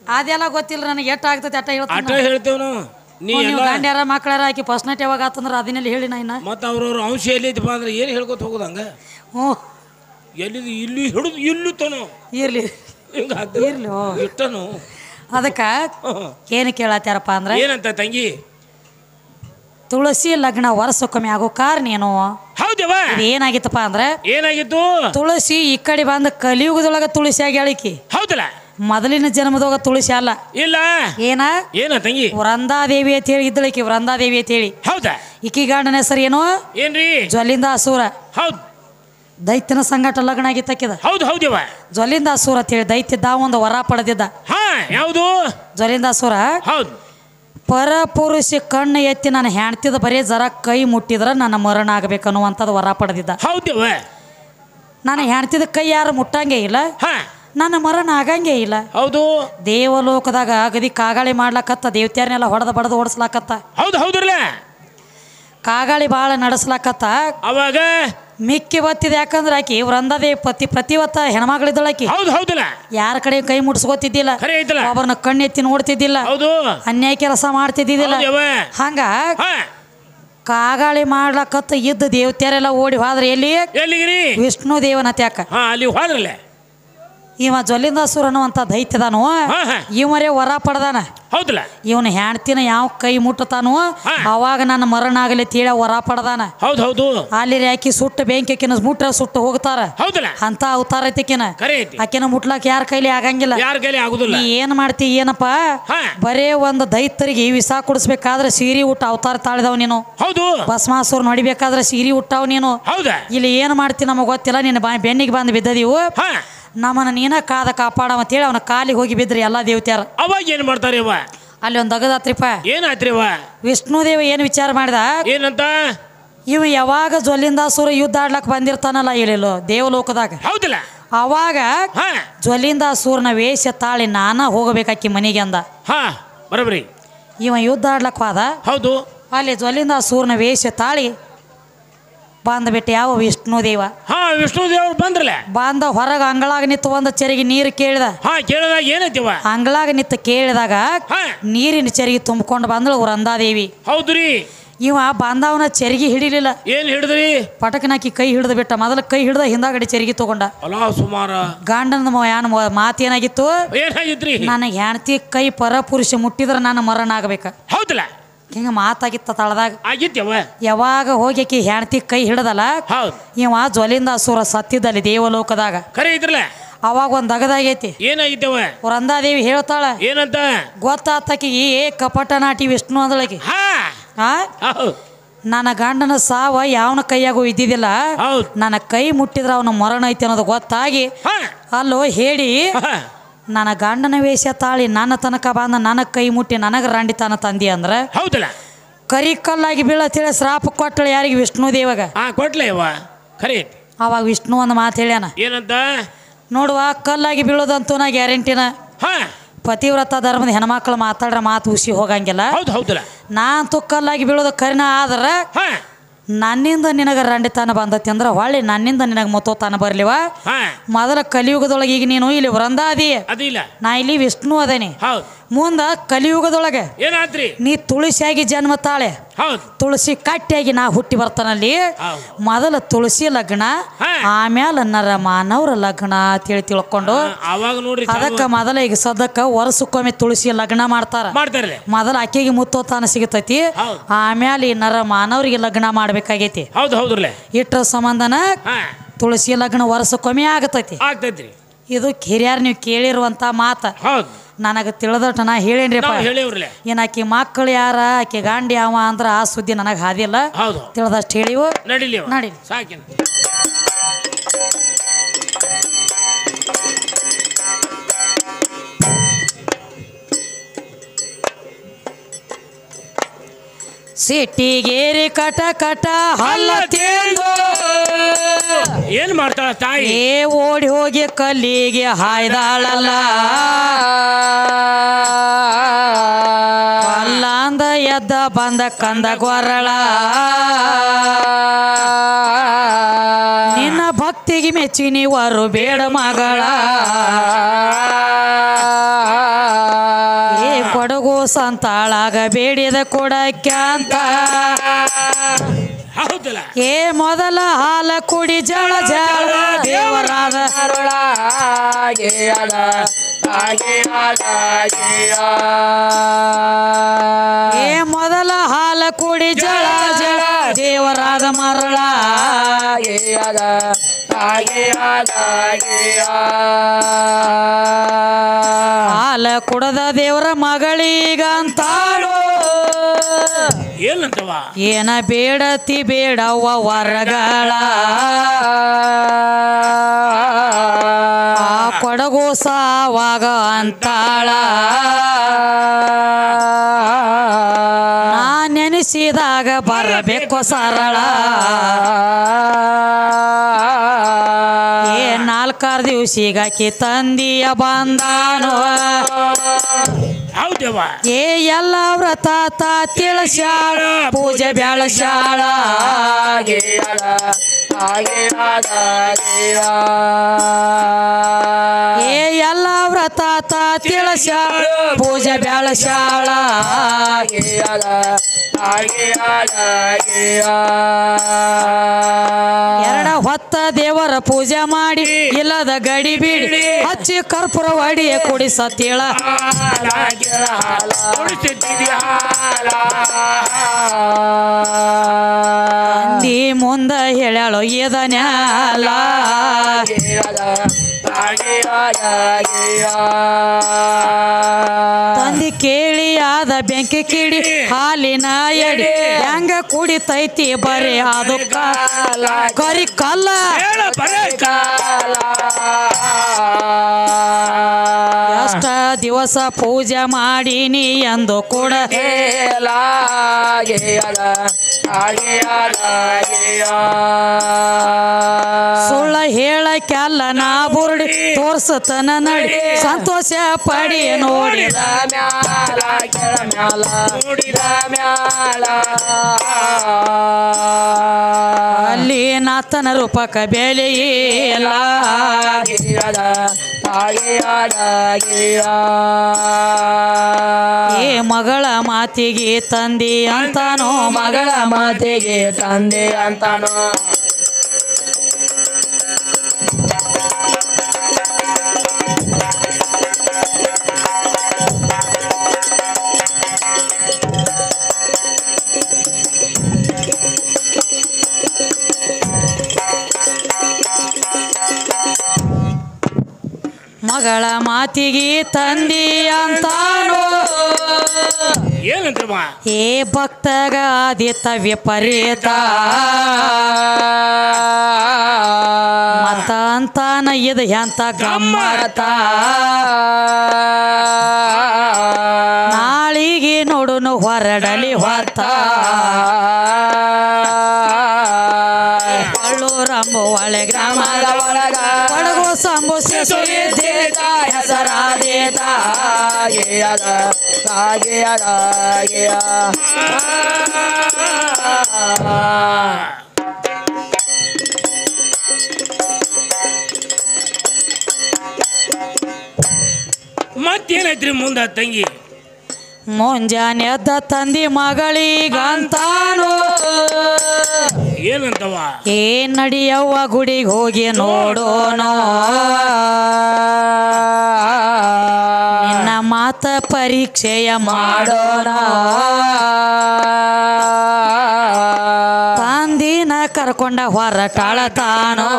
ಅದೆಲ್ಲ ಗೊತ್ತಿಲ್ಲ ನನಗೆ ಎಷ್ಟು ಆಗ್ತೈತಿ ಅಟ್ಟ ಅಟ ಹೇಳ್ತೇವ್ ನಾವು ನೀವು ಗಂಡ್ಯಾರ ಮಕ್ಕಳಾರ ಆಕಿ ಫಸ್ಟ್ ನೈಟ್ ಯಾವಾಗ ಆತಂದ್ರ ಅದನ್ನೆಲ್ಲ ಹೇಳಿ ನಾ ಇನ್ನ ಮತ್ತು ಅವ್ರವ್ರ ಅಂಶ ಎಲ್ಲಿದ್ದಪ್ಪ ಅಂದ್ರೆ ಏನು ಹೇಳ್ಕೊತ ಹೋಗೋದು ಹಂಗ ಹ್ಞೂ ಎಲ್ಲಿದ್ದು ಇಲ್ಲಿ ಹಿಡಿದು ಇಲ್ಲೂ ತನೋ ಇರ್ಲಿ ಹಿಂಗೆ ಇರ್ಲಿ ಇಷ್ಟನು ಅದಕ್ಕೆ ಏನು ಕೇಳತ್ತಾರಪ್ಪ ಅಂದ್ರೆ ಏನಂತ ತಂಗಿ ತುಳಸಿ ಲಗ್ನ ವರ್ಷಕ್ಕೊಮ್ಮೆ ಆಗೋ ಕಾರಣ ಏನು ಹೌದವ ಏನಾಗಿತ್ತಪ್ಪ ಅಂದ್ರೆ ಏನಾಗಿತ್ತು ತುಳಸಿ ಈ ಕಡೆ ಬಂದ ಕಲಿಯುಗದೊಳಗ ತುಳಸಿ ಆಗಿ ಹೇಳಿಕಿ ಹೌದಲ್ಲ ಮೊದಲಿನ ಜನ್ಮದೊಳಗ ತುಳಸಿ ಅಲ್ಲ ಇಲ್ಲ ಏನ ತಂಗಿ ವೃಂದಾದೇವಿ ಅಂತ ಹೇಳಿ ಇದ್ದಳಿಕಿ ವೃಂದಾದೇವಿ ಅಂತ ಹೇಳಿ ಹೌದಾ ಈಕಿ ಗಂಡನ ಹೆಸರು ಏನು ಏನ್ರಿ ಜ್ವಲಿಂದ ಅಸೂರ ಹೌದು ದೈತ್ಯನ ಸಂಗಟ ಲಗ್ನ ಆಗಿತ್ತಕ್ಕಿದ ಹೌದು ಹೌದವ ಜ್ವಲಿಂದ ಅಸೂರ ಅಂತ ಹೇಳಿ ದೈತ್ಯದ ಒಂದು ವರ ಪಡೆದಿದ್ದ ಯಾವುದು ಜ್ವಲಿಂದ ಅಸೂರ ಹೌದು ಪರಪುರುಷ ಕಣ್ಣು ಎತ್ತಿ ನಾನು ಹೆಣ್ತಿದ ಬರೀ ಜರ ಕೈ ಮುಟ್ಟಿದ್ರ ನನ್ನ ಮರಣ ಆಗ್ಬೇಕನ್ನುವಂಥದ್ದು ವರ ಪಡೆದಿದ್ದ ಹೌದವ ನಾನು ಹೆಣ್ತಿದ ಕೈ ಯಾರು ಮುಟ್ಟಂಗೆ ಇಲ್ಲ ನನ್ನ ಮರಣ ಆಗಂಗೆ ಇಲ್ಲ ಹೌದು ದೇವಲೋಕದಾಗ ಅಗದಿ ಕಾಗಾಳಿ ಮಾಡ್ಲಕತ್ತ ದೇವತ್ಯಾರನೆಲ್ಲ ಹೊಡೆದ ಬಡದು ಓಡಿಸ್ಲಾಕತ್ತ ಹೌದು ಹೌದ್ರಲ್ಲ ಕಾಗಾಳಿ ಭಾಳ ನಡೆಸ್ಲಾಕತ್ತ ಅವಾಗ ಮಿಕ್ಕಿ ಬತ್ತಿದ ಯಾಕಂದ್ರೆ ಆಕಿ ವೃಂದಾದೇವಿ ಪ್ರತಿವತ್ತ ಹೆಣ್ಮಗಳಿದ್ದಳ ಆಕಿ ಹೌದು ಹೌದಲ್ಲ ಯಾರ ಕಡೆ ಕೈ ಮುಟ್ಸ್ಕೊತಿದ್ದಿಲ್ಲ ಒಬ್ಬರನ್ನ ಕಣ್ಣೆತ್ತಿ ನೋಡ್ತಿದ್ದಿಲ್ಲ ಹೌದು ಅನ್ಯಾಯ ಕೆಲಸ ಮಾಡ್ತಿದ್ದಿಲ್ಲ ಹಂಗ ಕಾಗಾಳಿ ಮಾಡ್ಲಕತ್ತ ಇದ್ದ ದೇವತ್ಯಾರೆಲ್ಲ ಓಡಿ ಹೋದ್ರೆ ಎಲ್ಲಿಗಿರಿ ವಿಷ್ಣು ದೇವನ ತ್ಯಾಕ ಅಲ್ಲಿ ಹೋದ್ರಲ್ಲ ಇವ ಜ್ವಲಿಂದಾಸುರ ಅನ್ನುವಂಥ ದೈತ್ಯದಾನು ಇವರೇ ವರ ಪಡೆದಾನ ಹೌದಲ್ಲ ಇವನು ಹೆಣ್ತಿನ ಯಾವ ಕೈ ಮುಟ್ಟತಾನು ಅವಾಗ ನನ್ನ ಮರಣ ಆಗಲಿ ತೀಳ ವರ ಪಡೆದಾನ ಹೌದು ಹೌದು ಅಲ್ಲಿ ಆಕಿ ಸುಟ್ಟು ಬೆಂಕಿ ಆಕಿನ ಮುಟ್ಟ ಸುಟ್ಟು ಹೋಗ್ತಾರ ಹೌದಲ್ಲ ಅಂತ ಅವತಾರ ಐತಿಕಿನ ಆಕಿನ ಮುಟ್ಲಾಕ ಯಾರ ಕೈಲಿ ಆಗಂಗಿಲ್ಲ ಯಾರ ಕೈಲಿ ಆಗುದಿಲ್ಲ ನೀ ಏನ್ ಮಾಡ್ತಿ ಏನಪ್ಪ ಬರೇ ಒಂದು ದೈತ್ಯರಿಗೆ ವಿಷ ಕುಡಿಸ್ಬೇಕಾದ್ರೆ ಸೀರಿ ಉಟ್ಟ ಅವತಾರ ತಾಳಿದವ್ ನೀನು ಹೌದು ಭಸ್ಮಾಸುರ ನೋಡಿಬೇಕಾದ್ರೆ ಸೀರಿ ಉಟ್ಟಾವ್ ನೀನು ಹೌದಾ ಇಲ್ಲಿ ಏನ್ ಮಾಡ್ತಿ ನಮಗ್ ಗೊತ್ತಿಲ್ಲ ನಿನ್ನ ಬೆನ್ನಿಗೆ ಬಂದು ಬಿದ್ದದೀವು ನಮ್ಮನ್ನ ನೀನ ಕಾದ ಕಾಪಾಡ ಅಂತೇಳಿ ಅವನ ಕಾಲಿಗೆ ಹೋಗಿ ಬಿದ್ರಿ ಎಲ್ಲಾ ದೇವತ್ಯಾರ ಅವಾಗ ಏನ್ ಮಾಡ್ತಾರೆ ಅಲ್ಲಿ ಒಂದು ಅಗದಾತ್ರಿಪ್ಪ ಏನಾಯ್ತ್ರಿವ ವಿಷ್ಣು ದೇವ ಏನ್ ವಿಚಾರ ಮಾಡಿದ ಏನಂತ ಇವ ಯಾವಾಗ ಜ್ವಲಿಂದಾಸುರ ಯುದ್ಧ ಆಡ್ಲಕ್ ಬಂದಿರ್ತಾನಲ್ಲ ಹೇಳಿಲ್ಲ ದೇವಲೋಕದಾಗ ಹೌದಲ್ಲ ಅವಾಗ ಜ್ವಲಿಂದಾಸುರನ ವೇಷ ತಾಳಿ ನಾನ ಹೋಗಬೇಕಾಕಿ ಮನೆಗೆ ಅಂದ ಬರಬ್ರಿ ಇವ ಯುದ್ಧ ಆಡ್ಲಕ್ ಹೋದ ಹೌದು ಅಲ್ಲಿ ಜ್ವಲಿಂದಾಸುರನ ವೇಷ ತಾಳಿ ಬಂದ್ಬಿಟ್ಟು ಯಾವ ವಿಷ್ಣು ದೇವ ಹಾ ವಿಷ್ಣು ದೇವ್ರು ಬಂದ್ರಲ್ಲ ಬಂದ ಹೊರಗೆ ಅಂಗಳಾಗ ನಿಂತು ಒಂದು ಚೆರಿಗೆ ನೀರು ಕೇಳಿದ ಹಾ ಕೇಳಿದಾಗ ಏನೈತಿವ ಅಂಗಳಾಗ ನಿಂತು ಕೇಳಿದಾಗ ಹಾ ನೀರಿನ ಚೆರಿಗೆ ತುಂಬಿಕೊಂಡು ಬಂದಳು ವರಂದಾದೇವಿ ಹೌದ್ರಿ ಇವ ಬಂದವನ ಚೆರಿಗೆ ಹಿಡಿಲಿಲ್ಲ ಏನ್ ಹಿಡಿದ್ರಿ ಪಟಕನಾಕಿ ಕೈ ಹಿಡಿದು ಬಿಟ್ಟ ಮೊದಲ ಕೈ ಹಿಡ್ದ ಹಿಂದಾಗಡೆ ಚೆರಿಗೆ ತಗೊಂಡ ಅಲಾ ಸುಮಾರ ಗಂಡನ ಮಾತೇನಾಗಿತ್ತು ಏನಾಗಿತ್ರಿ ನನಗೆ ಹೆಣ್ತಿ ಕೈ ಪರಪುರುಷ ಮುಟ್ಟಿದ್ರೆ ನಾನು ಮರಣ ಆಗ್ಬೇಕ ಹೌದಲ್ಲ ಹಿಂಗ ಮಾತಾಗಿತ್ತ ತಳದಾಗ ಆಗಿತ್ಯವ ಯಾವಾಗ ಹೋಗಿ ಹೆಣ್ತಿ ಕೈ ಹಿಡದಲ್ಲ ಹೌದು ಇವ ಜ್ವಲಿಂದ ಅಸುರ ಸತ್ತಿದ್ದಲ್ಲಿ ದೇವಲೋಕದಾಗ ಖರೆ ಇದ್ರಲ್ಲ ಅವಾಗ ಒಂದ್ ದಗದಾಗೈತಿ ಏನಾಗಿತ್ತವ ವರಂದಾದೇವಿ ಹೇಳ್ತಾಳ ಏನಂತ ಗೊತ್ತಾತಕಿ ಕಪಟ ನಾಟಿ ವಿಷ್ಣು ಅಂದಳಕಿ ಹಾ ಹೌದು ನನ್ನ ಗಂಡನ ಸಾವ ಯಾವನ ಕೈಯಾಗೂ ಇದ್ದಿದ್ದಿಲ್ಲ ಹೌದು ನನ್ನ ಕೈ ಮುಟ್ಟಿದ್ರ ಅವನ ಮರಣ ಐತಿ ಅನ್ನೋದು ಗೊತ್ತಾಗಿ ಹಾ ಅಲ್ಲೋ ಹೇಳಿ ಹಾ ನನ್ನ ಗಂಡನ ವೇಷ ತಾಳಿ ನನ್ನ ತನಕ ಬಂದ ನನ್ನ ಕೈ ಮುಟ್ಟಿ ನನಗೆ ರಂಡಿತಾನ ತಂದಿ ಅಂದ್ರೆ ಹೌದಲ್ಲ ಕರಿ ಕಲ್ಲಾಗಿ ಬೀಳತ್ತೇಳಿ ಶ್ರಾಪ ಕೊಟ್ಟಳು ಯಾರಿಗೆ ವಿಷ್ಣು ದೇವಾಗ ಹಾ ಕೊಟ್ಲೆ ಯವ್ವ ಖರೆ ಐತಿ ಅವಾಗ ವಿಷ್ಣು ಒಂದು ಮಾತು ಹೇಳ್ಯಾನ ಏನಂತ ನೋಡುವ ಕಲ್ಲಾಗಿ ಬೀಳೋದಂತೂ ನಾ ಗ್ಯಾರಂಟಿನ ಹಾ ಪತಿವ್ರತ ಧರ್ಮದ ಹೆಣ್ಮಕ್ಳು ಮಾತಾಡ್ರ ಮಾತು ಉಸಿ ಹೋಗಂಗಿಲ್ಲ ಹೌದು ಹೌದಲ್ಲ ನಾ ಅಂತೂ ಕಲ್ಲಾಗಿ ಬೀಳೋದು ಕರಿನ ಆದ್ರೆ ಹಾ ನನ್ನಿಂದ ನಿನಗೆ ರಂಡಿತಾನ ಬಂದತಿ ಅಂದ್ರೆ ಹೊಳ್ಳಿ ನನ್ನಿಂದ ನಿನಗೆ ಮುತ್ತೋತಾನ ಬರ್ಲಿವ ಹಾ ಮೊದಲ ಕಲಿಯುಗದೊಳಗೆ ಈಗ ನೀನು ಇಲ್ಲಿ ವೃಂದಾದಿ ಅದಿಲ್ಲ ನಾ ಇಲ್ಲಿ ವಿಷ್ಣು ಅದೇನಿ ಹೌದು ಮುಂದ ಕಲಿಯುಗದೊಳಗೆ ಏನಾತ್ರಿ ನೀ ತುಳಸಿಯಾಗಿ ಜನ್ಮ ತಾಳೆ ಹೌದು ತುಳಸಿ ಕಟ್ಟಿಯಾಗಿ ನಾ ಹುಟ್ಟಿ ಬರ್ತಾನಲ್ಲಿ ಹೌದು ಮೊದಲ ತುಳಸಿ ಲಗ್ನ ಹಾ. ಆಮ್ಯಾಲ ನರ ಮಾನವ್ರ ಲಗ್ನ ಅಂತೇಳಿ ತಿಳ್ಕೊಂಡು ಅವಾಗ ನೋಡ್ರಿ ಅದಕ್ಕ ಮೊದಲ ಈಗ ಸದ್ಯಕ್ಕ ವರ್ಷಕ್ಕೊಮ್ಮೆ ತುಳಸಿ ಲಗ್ನ ಮಾಡ್ತಾರ ಮಾಡ್ತಾರಲ್ಲ ಮೊದಲ ಆಕೆಗೆ ಮುತ್ತೋತಾನ ಸಿಗತೈತಿ ಹೌದು. ಆಮ್ಯಾಲ ಈ ನರ ಮಾನವ್ರಿಗೆ ಲಗ್ನ ಮಾಡ್ಬೇಕಾಗೈತಿ ಹೌದು ಹೌದ್ರಲ್ಲ ಇಟ್ರ ಸಂಬಂಧನ ಹಾ ತುಳಸಿ ಲಗ್ನ ವರ್ಷಕ್ಕೊಮ್ಮೆ ಆಗತೈತಿ ಆಗ್ತೈತ್ರಿ ಇದು ಹಿರಿಯರ್ ನೀವು ಕೇಳಿರುವಂತ ಮಾತ ಹೌದು ನನಗೆ ತಿಳಿದಟ ನಾ ಹೇಳೇನ್ರಿಪ್ಪ ನಾವು ಹೇಳಿವ್ರಲ್ಲ ಏನ್ ಆಕಿ ಮಕ್ಕಳು ಯಾರ ಆಕೆ ಗಾಂಡಿ ಯಾವ ಅಂದ್ರ ಆ ಸುದ್ದಿ ನನಗೆ ಹಾದಿಲ್ಲ ಹೌದು ತಿಳಿದಷ್ಟು ಹೇಳಿವು ನಡಿಲಿ ನಡೀಲಿ. ಸಾಕಿನ ಸಿಟ್ಟಿಗೇರಿ ಕಟ ಕಟ ಹಲ್ಲ ತಿಂದು ಏನ್ ಮಾಡ್ತಾಳ ತಾಯಿ ಏ ಓಡಿ ಹೋಗಿ ಕಲ್ಲಿಗೆ ಹಾಯ್ದಾಳಲ್ಲ ಅಲ್ಲಾಂದ ಎದ್ದ ಬಂದ ಕಂದ ಗೊರಳ ನಿನ್ನ ಭಕ್ತಿಗೆ ಮೆಚ್ಚಿ ನೀವರು ಬೇಡ ಮಗಳ ಏ ಕೊಡಗು ಸಂತಾಳಾಗ ಬೇಡಿದ ಕೊಡಕ್ಯಾಂತ ಹೌದಲ್ಲ ಏ ಮೊದಲ ಹಾಲ ಕುಡಿ ಜಳ ಜಳ ದೇವರಾದ ಏ ಮೊದಲ ಹಾಲ ಕುಡಿ ಜಳ ಜಳ ದೇವರಾದ ಮರಳ ಹಾಲ ಕುಡದ ದೇವರ ಮಗಳಿಗಂತಾಳು ಏನಂತವ ಏನ ಬೇಡತಿ ಬೇಡವ್ವ ವರಗಳ ಆ ಕೊಡಗು ಸಾವಾಗ ಅಂತಾಳ ನಾ ನೆನೆಸಿದಾಗ ಬರಬೇಕು ಸರಳ ಏ ನಾಲ್ಕಾರು ದಿವಸಿಗಾಕಿ ತಂದಿಯ ಬಂದಾನು ಹೌದವ ಏ ಎಲ್ಲ ವ್ರತ ತಿಳಿಸ್ಯಾಳ ಪೂಜೆ ಬೆಳಸ್ಯಾಳ ಏ ಎಲ್ಲ ವ್ರತ ತಿಳಿಸ್ಯಾಳ ಪೂಜೆ ಬೆಳಸ್ಯಾಳ ಎರಡ ಹೊತ್ತ ದೇವರ ಪೂಜೆ ಮಾಡಿ ಇಲ್ಲದ ಗಡಿ ಬಿಡಿ ಹಚ್ಚಿ ಕರ್ಪೂರ ಒಡಿಯ ಕುಡಿಸತ್ತೇಳ ಅಂದಿ ಮುಂದ ಹೇಳ್ಯಾಳು ಇದನ್ಯಾಲ ತಂದಿ ಕೇಳಿ ಆದ ಬೆಂಕಿ ಕಿಡಿ ಹಾಲಿನ ಎಡಿ ಹೆಂಗ ಕುಡಿತೈತಿ ಬರೀ ಅದು ಕರಿ ಕಲ್ಲ ಎಷ್ಟ ದಿವಸ ಪೂಜೆ ಮಾಡೀನಿ ಎಂದು ಕೂಡ ಸುಳ್ಳ ಹೇಳಕ್ಕೆಲ್ಲ ನಾ ಬುರುಡಿ ತೋರ್ಸತನ ನಡಿ ಸಂತೋಷ ಪಡಿ ನೋಡಿದ ಅಲ್ಲಿ ನಾತನ ರೂಪಕ ಬೆಲೆ ಇಲ್ಲ ಏ ಮಗಳ ಮಾತಿಗೆ ತಂದಿ ಅಂತಾನೋ ಮಗಳ ಮಾತಿಗೆ ತಂದೆ ಅಂತಾನೋ ಮಗಳ ಮಾತಿಗೆ ತಂದಿ ಅಂತಾನೋ ಏನಂತ ಏ ಭಕ್ತಗ ಆದಿತ ವಿಪರೀತ ಮತ ಅಂತಾನ ಇದು ಎಂತ ಗಮ್ಮತ ನಾಳಿಗೆ ನೋಡುನು ಹೊರಡಲಿ ಹೊತ್ತ ರಂಬು ಒಳೆ ಗ್ರಾಮದ ಒಳಗ ಒಳಗು ಸಂಬು ಸುರಿದೇತ ಹೆಸರಾದೇತ ಮತ್ತೇನೈತ್ರಿ ಮುಂದ ತಂಗಿ ಮುಂಜಾನೆ ಎದ್ದ ತಂದಿ ಮಗಳಿಗಂತಾನು ಏನಂತವ ಏ ನಡಿಯವ್ವ ಗುಡಿಗೆ ಹೋಗಿ ನೋಡೋಣ ನಿನ್ನ ಮಾತ ಪರೀಕ್ಷೆಯ ಮಾಡೋಣ ತಂದಿನ ಕರ್ಕೊಂಡ ಹೊರಟಾಳತಾನೋ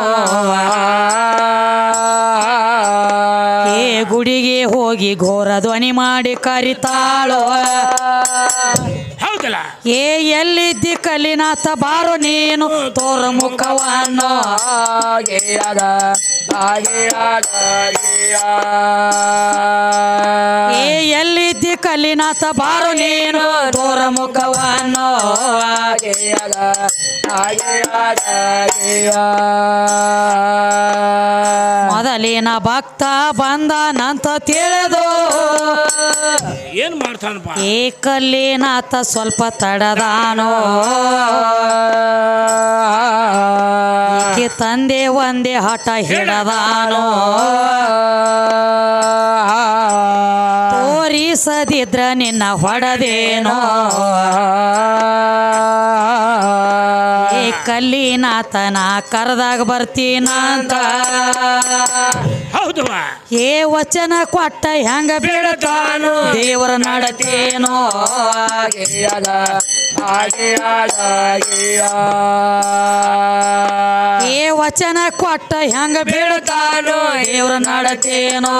ಏ ಗುಡಿಗೆ ಹೋಗಿ ಘೋರ ಧ್ವನಿ ಮಾಡಿ ಕರಿತಾಳೋ ಹೌದಲ್ಲ ಏ ಎಲ್ಲಿದ್ದಿ ಕಲಿನಾಥ ಬಾರೋ ನೀನು ತೋರ ಮುಖವನ್ನು ಏ ಎಲ್ಲಿದ್ದಿ ಕಲಿನಾಥ ಬಾರೋ ನೀನು ತೋರ ಮುಖವನ್ನು ಮೊದಲಿನ ಭಕ್ತ ಬಂದನಂತ ತಿಳಿದು ಏನ್ ಮಾಡ್ತಾನಪ್ಪ ಏ ಕಲ್ಲಿನಾಥ ಸ್ವಲ್ಪ ತಡದಾನೋ ಈಕೆ ತಂದೆ ಒಂದೇ ಹಠ ಹಿಡದಾನೋ ತೋರಿಸದಿದ್ರ ನಿನ್ನ ಹೊಡದೇನೋ ಏ ಕಲ್ಲಿನಾಥನ ಕರೆದಾಗ ಬರ್ತೀನಂತ ಹೌದವ ಏ ವಚನ ಕೊಟ್ಟ ಹೆಂಗ ಬಿಡತಾನು ದೇವರ ನಡತೇನೋ ಏ ವಚನ ಕೊಟ್ಟ ಹೆಂಗ ಬಿಡತಾನು ದೇವರ ನಡತೇನೋ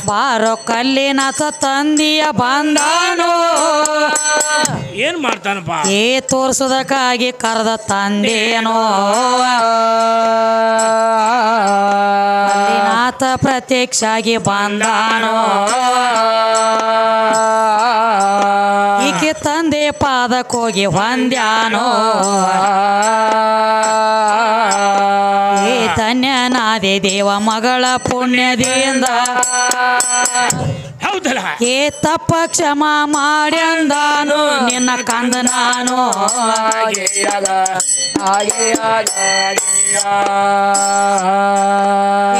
ಬಾರೋ ಕಲ್ಲಿನಾಥ ತಂದಿಯ ಬಂದಾನೋ ಏನ್ ಮಾಡ್ತಾನಪ್ಪ ಏ ತೋರ್ಸೋದಕ್ಕಾಗಿ ಕರೆದ ತಂದೇನೋ ಕಲ್ಲಿನಾಥ ಪ್ರತ್ಯಕ್ಷಾಗಿ ಬಂದಾನೋ ಈಕೆ ತಂದೆ ಪಾದಕ್ಕೋಗಿ ಹೊಂದ್ಯಾನೋ ಏ ಧನ್ಯನಾದೆ ದೇವ ಮಗಳ ಪುಣ್ಯದಿಂದ ಹೌದಲ್ಲ ಏ ತಪ್ಪ ಕ್ಷಮ ಮಾಡ್ಯಂದಾನು ನಿನ್ನ ಕಂದ ನಾನು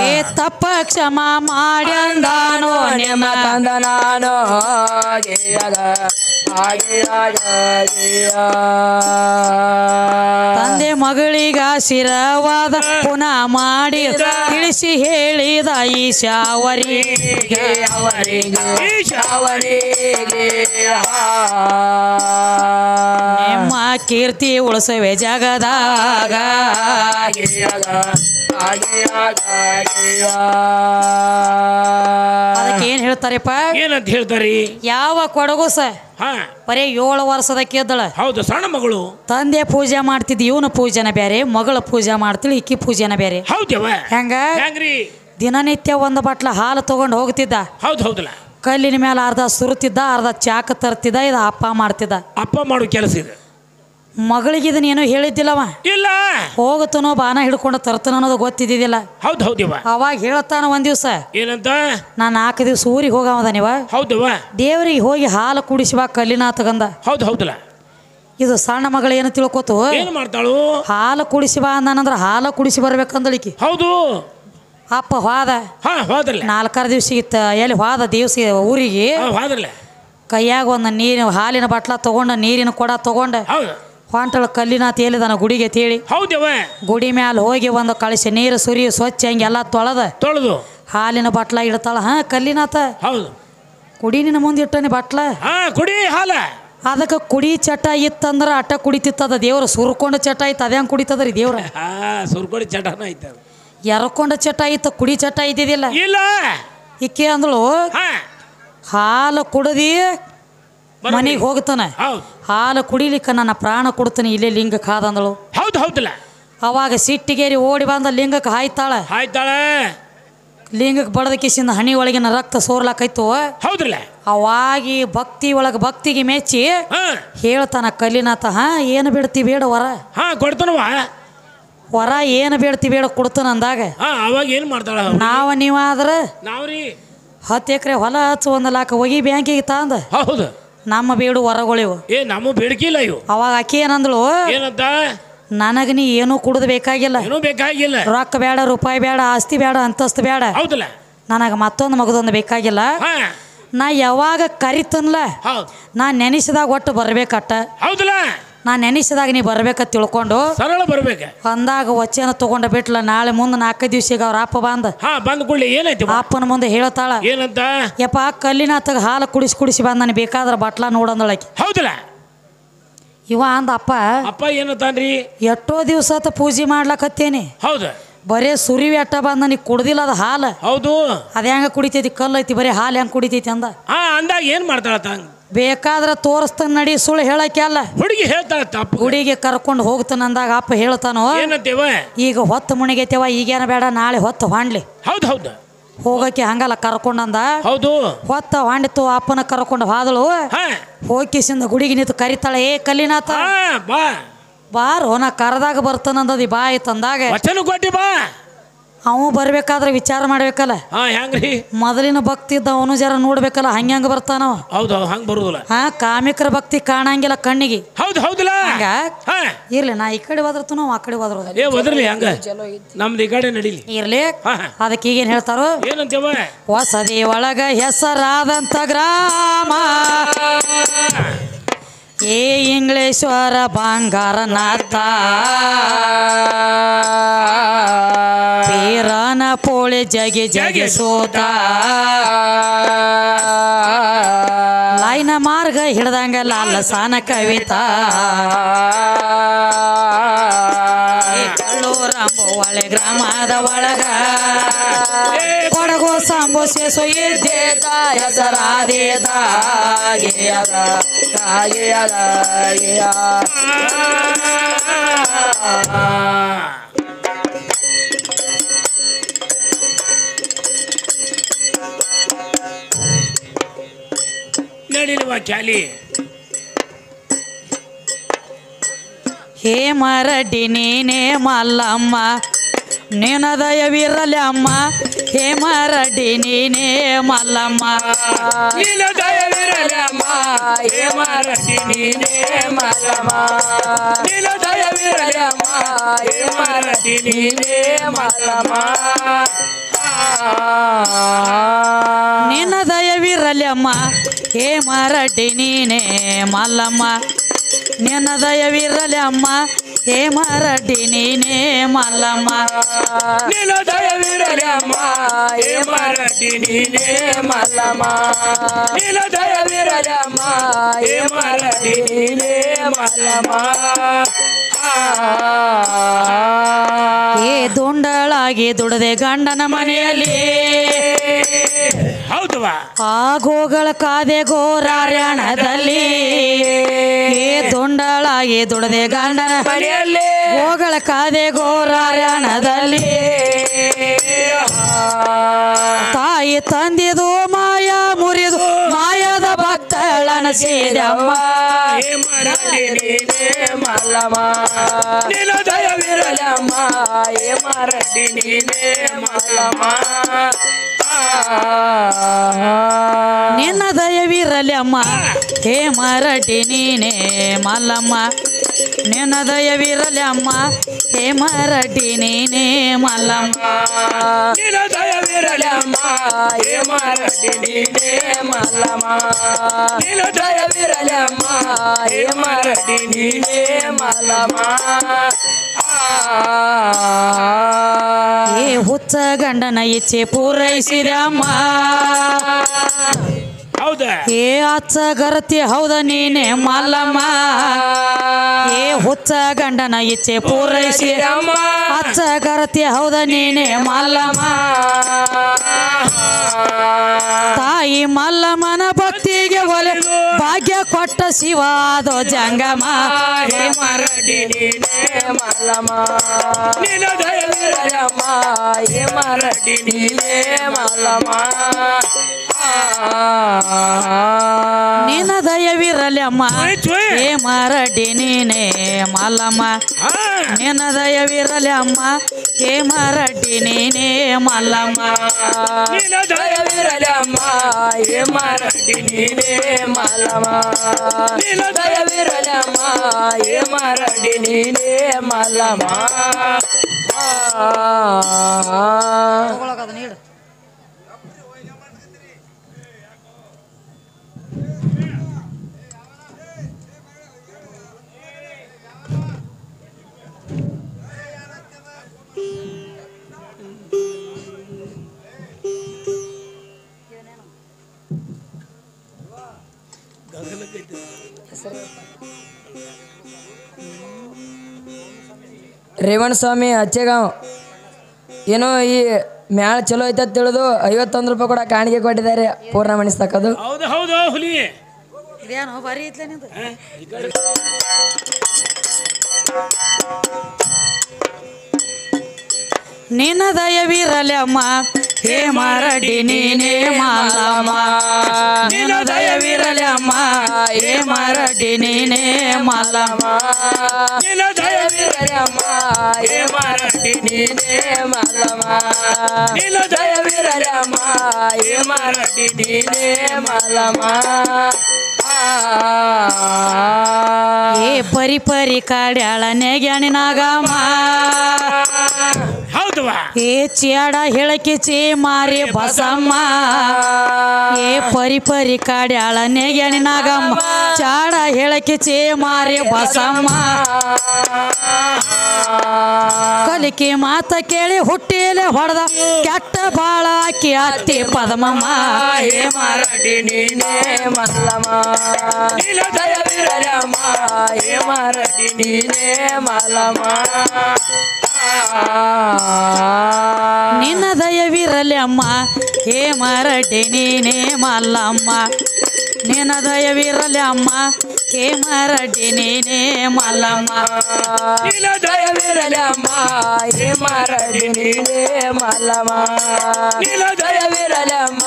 ಏ ತಪ್ಪ ಕ್ಷಮ ಮಾಡ್ಯಂದಾನು ನಿನ್ನ ಕಂದ ನಾನು ತಂದೆ ಮಗಳಿಗ ಆಶೀರ್ವಾದ ಪುನಃ ಮಾಡಿ ತಿಳಿಸಿ ಹೇಳಿದ ಈಶಾವರಿಗೆ ನಿಮ್ಮ ಕೀರ್ತಿ ಉಳಿಸುವೆ ಜಗದಾಗ ಅದಕ್ಕೇನ್ ಹೇಳ್ತಾರಪ್ಪ ಏನಂತ ಹೇಳ್ತಾರಿ ಯಾವ ಕೊಡಗುಸ ಹಾ ಬರೀ 7 ವರ್ಷದ ಕೇದ್ದಳ ಹೌದು ಸಣ್ಣ ಮಗಳು ತಂದೆ ಪೂಜೆ ಮಾಡ್ತಿದ್ ಇವನ ಪೂಜೆನ ಬೇರೆ ಮಗಳ ಪೂಜೆ ಮಾಡ್ತಿಳಿ ಇಕ್ಕಿ ಪೂಜೆನ ಬೇರೆ ಹೌದವ ಹೆಂಗ ಹೆಂಗ್ರಿ ದಿನನಿತ್ಯ ಒಂದು ಬಟ್ಲ ಹಾಲು ತಗೊಂಡು ಹೋಗ್ತಿದ್ದ. ಹೌದು ಹೌದಲ್ಲ. ಕಲ್ಲಿನ ಮೇಲೆ ಅರ್ಧ ಸುರುತ್ತಿದ್ದ, ಅರ್ಧ ಚಾಕ ತರ್ತಿದ್ದ. ಇದು ಅಪ್ಪ ಮಾಡ್ತಿದ್ದ. ಅಪ್ಪ ಮಾಡೋ ಕೆಲಸ ಇದೆ. ಮಗಳಿಗೆ ಇದನ್ನೇನು ಹೇಳಿದ್ದಿಲ್ಲವ. ಇಲ್ಲ, ಹೋಗುತ್ತನೋ ಬಾನ ಹಿಡ್ಕೊಂಡು ತರ್ತನ ಅನ್ನೋದು ಗೊತ್ತಿದ್ದಿದ್ದಿಲ್ಲ. ಹೌದು ಹೌದಿವ. ಅವಾಗ ಹೇಳ್ತಾನ ಒಂದ್ ದಿವ್ಸ, ಏನಂತ? ನಾ 4 ದಿವ್ಸ ಊರಿಗೆ ಹೋಗವದ ನೀವ, ಹೌದವ, ದೇವ್ರಿಗೆ ಹೋಗಿ ಹಾಲು ಕುಡಿಸುವ ಕಲ್ಲಿನ ತಗಂದ. ಹೌದು ಹೌದಲ್ಲ. ಇದು ಸಣ್ಣ ಮಗಳು ಏನು ತಿಳ್ಕೊತು, ಏನು ಮಾಡ್ತಾಳು? ಹಾಲು ಕುಡಿಸಿ ಬಾ ಅಂದಾನಂದ್ರ ಹಾಲು ಕುಡಿಸಿ ಬರ್ಬೇಕಂದಳಿಕಿ. ಹೌದು. ಅಪ್ಪ ಹೋದ. ಹಾ ಹೋದ್ರಲ್ಲ. 4 ದಿವ್ಸ ಇತ್ತ. ಎಲ್ಲಿ ಹೋದ ದಿವ್ಸ ಊರಿಗೆ. ಹೋದ್ರಲ್ಲ. ಕೈಯಾಗ ಒಂದು ಹಾಲಿನ ಬಟ್ಲ ತಗೊಂಡ, ನೀರಿನ ಕೊಡ ತಗೊಂಡ ಹೌದು. ಹೊಂಟಳ ಕಲ್ಲಿನಾಥ ಹೇಳಿದಾನ ಗುಡಿಗೆ ತೇಳಿ. ಹೌದವ. ಗುಡಿ ಮ್ಯಾಲ ಹೋಗಿ ಒಂದು ಕಳಿಸಿ ನೀರು ಸುರಿ ಸ್ವಚ್ಛ ಹಂಗೆಲ್ಲ ತೊಳೆದು ಹಾಲಿನ ಬಟ್ಲ ಇಡ್ತಾಳ. ಹಾ ಕಲ್ಲಿನಾಥ, ಹೌದು. ಕುಡಿ ನಿನ್ನ ಮುಂದೆ ಇಟ್ಟನಿ ಬಟ್ಲ. ಹಾ ಕುಡಿ ಹಾಲ. ಅದಕ್ಕೆ ಕುಡಿ ಚಟ ಇತ್ತಂದ್ರ ಅಟ್ಟ ಕುಡಿತಿತ್ತದ. ದೇವ್ರ ಸುರ್ಕೊಂಡ ಚಟ ಇತ್ತು, ಅದೇ ಹಂಗೆ ಕುಡಿತದ್ರಿ ದೇವ್ರ. ಸುರ್ಕೊಡಿ ಚಟನ ಐತ. ಎರ್ಕೊಂಡ ಚಟ ಇತ್ತು, ಕುಡಿ ಚಟ ಇದ್ದಿದ್ದಿಲ್ಲ. ಇಲ್ಲ. ಇಕ್ಕೆ ಅಂದಳು, ಹಾಲು ಕುಡದಿ ಮನೆಗೆ ಹೋಗ್ತಾನೆ, ಹಾಲು ಕುಡಿಲಿಕ್ಕ ನನ್ನ ಪ್ರಾಣ ಕೊಡ್ತಾನೆ, ಇಲ್ಲೇ ಲಿಂಗ ಕಾದಂದಳು. ಹೌದು ಹೌದಲ್ಲ. ಅವಾಗ ಸಿಟ್ಟಿಗೇರಿ ಓಡಿ ಬಂದ ಲಿಂಗಕ್ಕೆ ಹಾಯ್ತಾಳೆ. ಲಿಂಗಕ್ಕೆ ಬಡದ ಕಿಸಿಂದ ಹಣಿ ಒಳಗಿನ ರಕ್ತ ಸೋರ್ಲಾಕೈತು. ಹೌದ್ರಲ್ಲ. ಅವಾಗಿ ಭಕ್ತಿ ಒಳಗೆ ಭಕ್ತಿಗೆ ಮೆಚ್ಚಿ ಹೇಳ್ತಾನ ಕಲ್ಲಿನಾಥ, ಹಾ ಏನು ಬಿಡ್ತಿ ಬೇಡ ವರ. ಹಾ ಕೊಡ್ತಾನವ. ವರ ಏನು ಬೇಡ್ತಿ ಬೇಡ ಕೊಡ್ತಾನ ಅಂದಾಗ ಅವಾಗ ಏನು ಮಾಡ್ತಾಳ? ನೀವಾದ್ರ ನಾವ್ರಿ 10 ಎಕರೆ ಹೊಲ ಹಚ್ಚು 1 ಲಕ್ಷ ಹೋಗಿ ಬ್ಯಾಂಕಿಗೆ ತಂದ. ಹೌದು. ನಮ್ಮ ಬೇಡು ಹೊರಗಳಿವು. ನಮ್ಮ ಬೇಡಿಕಿಲ್ಲ ಇವು. ಅವಾಗ ಆಕಿ ಏನಂದಳು, ಏನಂತ? ನನಗ ನೀ ಏನೂ ಕುಡ್ದು ಬೇಕಾಗಿಲ್ಲ, ಏನೂ ಬೇಕಾಗಿಲ್ಲ, ರೊಕ್ಕ ಬೇಡ, ರೂಪಾಯಿ ಬೇಡ, ಆಸ್ತಿ ಬೇಡ, ಅಂತಸ್ತು ಬೇಡ. ಹೌದಲ್ಲ. ನನಗೆ ಮತ್ತೊಂದು ಮಗದೊಂದು ಬೇಕಾಗಿಲ್ಲ. ನಾ ಯಾವಾಗ ಕರಿತನ್ಲ ನಾ ನೆನೆಸಿದಾಗ ಒಟ್ಟು ಬರ್ಬೇಕಟ್ಟ. ಹೌದಲ್ಲ. ನಾ ನೆನೆಸಿದಾಗ ನೀ ಬರ್ಬೇಕಂತ ತಿಳ್ಕೊಂಡು ಸರಳ ಬರ್ಬೇಕ. ಅಂದಾಗ ವಚನ ತಗೊಂಡ ಬಿಟ್ಲ. ನಾಳೆ ಮುಂದೆ 4 ದಿವ್ಸಿಗೆ ಅವ್ರ ಅಪ್ಪ ಬಂದ ಕೂಡಲೇ ಏನಾಯ್ತು? ಅಪ್ಪನ ಮುಂದೆ ಹೇಳ್ತಾಳ, ಏನಂತ? ಯಪ್ಪ ಕಲ್ಲಿನಾಥಗ ಹಾಲು ಕುಡಿಸಿ ಬಂದ, ನಾನು ಬೇಕಾದ್ರೆ ಬಟ್ಲ ನೋಡಂದಳಕಿ. ಹೌದಲ್ಲ. ಇವ ಅಂದ ಅಪ್ಪ ಏನಂತಾನ್ರಿ? ಎಷ್ಟೋ ದಿವಸ ಆತ ಪೂಜೆ ಮಾಡ್ಲಕತ್ತೇನಿ. ಹೌದು. ಬರೇ ಸುರಿವಿ ಅಟ್ಟ ಬಂದ, ನೀ ಕುಡ್ದಿಲ್ಲ ಅದ ಹಾಲು. ಹೌದು. ಅದ ಹೆಂಗ ಕುಡಿತೈತಿ, ಕಲ್ಲು ಐತಿ, ಬರೀ ಹಾಲು ಹೆಂಗ್ ಕುಡಿತೈತಿ ಅಂದ. ಅಂದಾಗ ಏನ್ ಮಾಡ್ತಾಳ? ಬೇಕಾದ್ರ ತೋರಿಸ್ತಾನ ನಡಿ, ಸುಳ್ಳು ಹೇಳಕ್ಕೆ ಅಲ್ಲ. ಹುಡುಗಿ ಹೇಳ್ತಾಳ ತಪ್ಪು. ಗುಡಿಗೆ ಕರ್ಕೊಂಡು ಹೋಗ್ತಾನ ಅಂದಾಗ ಅಪ್ಪ ಹೇಳ್ತಾನೋ, ಏನಂತೇವ? ಈಗ ಹೊತ್ತು ಮುಣಿಗೈತೇವ, ಈಗೇನ ಬೇಡ, ನಾಳೆ ಹೊತ್ತು ಹೊಂಡ್ಲಿ. ಹೌದು ಹೌದು. ಹೋಗಕ್ಕೆ ಹಂಗಲ್ಲ ಕರ್ಕೊಂಡಂದ. ಹೌದು. ಹೊತ್ತ ಹೊಂಡಿತು. ಅಪ್ಪನ ಕರ್ಕೊಂಡು ಹೋದಳು. ಹೋಗಿಸಿಂದ ಗುಡಿಗೆ ನಿಂತು ಕರಿತಾಳೆ, ಏ ಕಲ್ಲಿನಾಥ ಬಾರೋ, ನಾ ಕರೆದಾಗ ಬರ್ತಾನಂದದಿ ಬಾ ಆಯ್ತಂದಾಗ ವಚನ ಕೊಟ್ಟಿ ಬಾ. ಅವ ಬರ್ಬೇಕಾದ್ರೆ ವಿಚಾರ ಮಾಡ್ಬೇಕಲ್ಲ. ಹೆಂಗ್ರಿ? ಮೊದಲಿನ ಭಕ್ತಿ ಇದ್ದ ಅವನು ಜರ ನೋಡ್ಬೇಕಲ್ಲ, ಹಂಗ ಬರ್ತಾನವ. ಹೌದು, ಹಂಗ ಬರುದಿಲ್ಲ. ಕಾಮಿಕರ ಭಕ್ತಿ ಕಾಣಂಗಿಲ್ಲ ಕಣ್ಣಿಗೆ. ಹೌದು ಹೌದಲ್ಲ. ಇರ್ಲಿ, ನಾ ಈ ಕಡೆ ಹೋದ್ರತು ನಾವು ಆ ಕಡೆ ಹೋದ್ರ ಹೋದ್ರಲಿ, ಹಂಗ ನಮ್ದು ಈ ಕಡೆ ನಡಿಲಿ. ಇರ್ಲಿ. ಅದಕ್ಕೆ ಈಗೇನ್ ಹೇಳ್ತಾರೋ, ಏನಂತೇವ? ಹೊಸದಿ ಒಳಗ ಹೆಸರಾದಂತ ಗ್ರಾಮ ಏ ಇಂಗ್ಲೇಶ್ವರ ಬಂಗಾರನಾಥ, ಪೀರನ ಪೋಳಿ ಜಗಿ ಸೋತ, ಲೈನ ಮಾರ್ಗ ಹಿಡ್ದಂಗ ಲಾಲಸಾನ ಕವಿತಾ, ಕಳ್ಳೂರಂಬ ಒಳೆ ಗ್ರಾಮದ ಒಳಗ ಕೊಡಗು ಸಂಬು ಸೇಸು ಇದ್ದೇತ ಹೆಸರಾದೇತ. ನಡಿಲ್ವಾ ಕ್ಯಾಲಿ? ಹೇ ಮರಡಿ ನೀನೇ ಮಲ್ಲಮ್ಮ, ನಿನ ದಯವಿರಲಿ ಅಮ್ಮ. ಹೇ ಮರಡಿ ನೀನೇ ಮಲ್ಲಮ್ಮ, ನಿನ ದಯವಿರಲಿ ಅಮ್ಮ. ಹೇ ಮರಡಿ ನೀನೇ ಮಲ್ಲಮ್ಮ, ನಿನ ದಯವಿರಲಿ ಅಮ್ಮ. ಹೇ ಮರಡಿ ನೀನೇ ಮಲ್ಲಮ್ಮ, ನಿನ ದಯವಿರಲಿ ಅಮ್ಮ. ಹೇ ಮರಡಿ ನೀನೇ ಮಲ್ಲಮ್ಮ, ನಿನ್ನ ದಯವಿರಲಿ ಅಮ್ಮ. ಹೇ ಮರಡಿ ನೀನೇ ಮಲ್ಲಮ್ಮ, ನಿನ ದಯವಿರಲಿ ಅಮ್ಮ. ಹೇ ಮರಡಿ ನೀನೇ ಮಲ್ಲಮ್ಮ, ನಿನ ದಯವಿರಲಿ ಅಮ್ಮ. ಹೇ ಮರಡಿ ನೀನೇ ಮಲ್ಲಮ್ಮ. ಏ ದುಂಡಳಾಗಿ ದುಡದೆ ಗಂಡನ ಮನೆಯಲ್ಲಿ, ಹೌದವಾ? ಆಗೋಗಳ ಕಾದೆ ಗೋರಾರ್ಯಾಣದಲ್ಲಿ. ಏ ದುಂಡಳಾಗಿ ದುಡದೆ ಗಂಡನ ಮನೆಯಲ್ಲಿ, ಗೋಗಳ ಕಾದೆ ಗೋರಾರ್ಯಾಣದಲ್ಲಿ. ತಾಯಿ ತಂದಿದು ಮಾಯ ಮುರಿದು ಮಾಯದ ಭಕ್ತಳನಸಿದಮ್ಮ ಮರಡಿ ನೀನೇ ಮಲ್ಲಮ್ಮ ನಿನ್ನ ದಯವಿರಲಮ್ಮ ಮರಡಿ ನೀನೇ ಮಲ್ಲಮ್ಮ ನಿನ್ನ ದಯವಿರಲಿ ಅಮ್ಮ ಹೇ ಮರಡಿ ನೀನೇ ಮಲ್ಲಮ್ಮ ನಿನ್ನ ದಯವಿರಲಿ ಅಮ್ಮ ಹೇ ಮರಡಿ ನೀನೇ ಮಲ್ಲಮ್ಮ ನಿನ್ನ ದಯವಿರಲಮ್ಮ ಮರಡಿ ನೀನೇ ಮಲ್ಲಮ್ಮ ನಿನ್ನ ದಯವಿರಲಮ್ಮ ಮರಡಿ ನೀನೇ ಮಲ್ಲಮ್ಮ ಏ ಹುಚ್ಚ ಗಂಡನ ಇಚ್ಛೆ ಪೂರೈಸಿದಮ್ಮ ಹೌದಾ ಏ ಅಚ್ಚ ಗರತಿ ಹೌದ ನೀನೆ ಮಲ್ಲಮ್ಮ ಏ ಹುಚ್ಚ ಗಂಡನ ಇಚ್ಛೆ ಪೂರೈಸಿದಮ್ಮ ಅಚ್ಚ ಗರತಿ ಹೌದ ನೀನೆ ಮಲ್ಲಮ್ಮ ತಾಯಿ ಮಲ್ಲಮ್ಮನ ಭಕ್ತಿಗೆ ಒಲೆ ಭಾಗ್ಯ ಕೊಟ್ಟ ಶಿವ ಅದು ಜಂಗಮ ಮರಡಿ ನೀನೇ ಮಲ್ಲಮ್ಮ ನಿನ್ನ ದಯವಿರಲಮ್ಮ ಮರಡಿ ನೀನೇ ಮಲ್ಲಮ್ಮ ನಿನ್ನ ದಯವಿರಲಿ ಅಮ್ಮ ಹೇ ಮರಡಿ ನೀನೇ ಮಲ್ಲಮ್ಮ ನಿನ್ನ ದಯವಿರಲಿ ಅಮ್ಮ ಹೇ ಮರಡಿ ನೀನೇ ಮಲ್ಲಮ್ಮ ನಿನ್ನ ದಯವಿರಲಮ್ಮ ಮರಡಿ ನೀನೇ ಮಲ್ಲಮ್ಮ ನಿನ್ನ ದಯವಿರಲಮ್ಮ ಮರಡಿ ನೀನೇ ಮಲ್ಲಮ್ಮ ರೇವಣ ಸ್ವಾಮಿ ಅಚ್ಚೆಗಾಂವ್ ಏನೋ ಈ ಮ್ಯಾಳ ಚಲೋ ಐತೆ ತಿಳಿದು 51 ರೂಪಾಯಿ ಕೂಡ ಕಾಣಿಕೆ ಕೊಟ್ಟಿದ್ದಾರೆ ಪೂರ್ಣ ಮಣಿಸ್ತಕ್ಕದು ಹೌದು ಹೌದು ಹುಲಿ ಇದೇನು ಬರೀ ಇತ್ಲೆ ನಿಂದು ನಿನ್ನ ದಯವಿರಲಿ ಅಮ್ಮ ಹೇ ಮರಡಿ ನೀನೇ ಮಲ್ಲಮ್ಮ ನಿನ್ನ ದಯವಿರಲಿ ಅಮ್ಮ ಹೇ ಮರಡಿ ನೀನೇ ಮಲ್ಲಮ್ಮ ನಿನ್ನ ದಯವಿರಲಮ್ಮ ಮರಡಿ ನೀನೇ ಮಲ್ಲಮ್ಮ ನಿನ್ನ ದಯವಿರಲಮ್ಮ ಮರಡಿ ನೀನೇ ಮಲ್ಲಮ್ಮ ಏ ಪರಿ ಪರಿ ಕಾಡ್ಯಾಳ ನೆಗ್ಯಾಣಿನಾಗಮ್ಮ ಹೌದವಾ ಏ ಚ್ಯಾಡ ಹೇಳಕ್ಕೆ ಚೇ ಮಾರಿ ಬಸಮ್ಮ ಏ ಪರಿ ಪರಿ ಕಾಡ್ಯಾಳ ನೆಗ್ಯಾಣಿನಾಗಮ್ಮ ಚಾಡ ಹೇಳಕ್ಕೆ ಚೇ ಮಾರಿ ಬಸಮ್ಮ ಕಲಿಕೆ ಮಾತ ಕೇಳಿ ಹುಟ್ಟಿಲೆ ಹೊಡೆದ ಕೆಟ್ಟ ಬಾಳ ಆಕಿ ಅತ್ತಿ ಪದಮಮ್ಮ ಮರಡಿ ನೀನೇ ಮಲ್ಲಮ್ಮ ನಿನ್ನ ದಯವಿರಲಮ್ಮ ಮರಡಿ ನೀನೇ ಮಲ್ಲಮ್ಮ ನಿನ್ನ ದಯವಿರಲಿ ಅಮ್ಮ ಹೇ ಮರಡಿ ನೀನೇ ಮಲ್ಲಮ್ಮ ನಿನ್ನ ದಯವಿರಲಿ ಅಮ್ಮ ಹೇ ಮರಡಿ ನೀನೇ ಮಲ್ಲಮ್ಮ ನಿನ್ನ ದಯವಿರಲಮ್ಮ ಮರಡಿ ನೀನೇ ಮಲ್ಲಮ್ಮ ನಿನ್ನ ದಯವಿರಲಮ್ಮ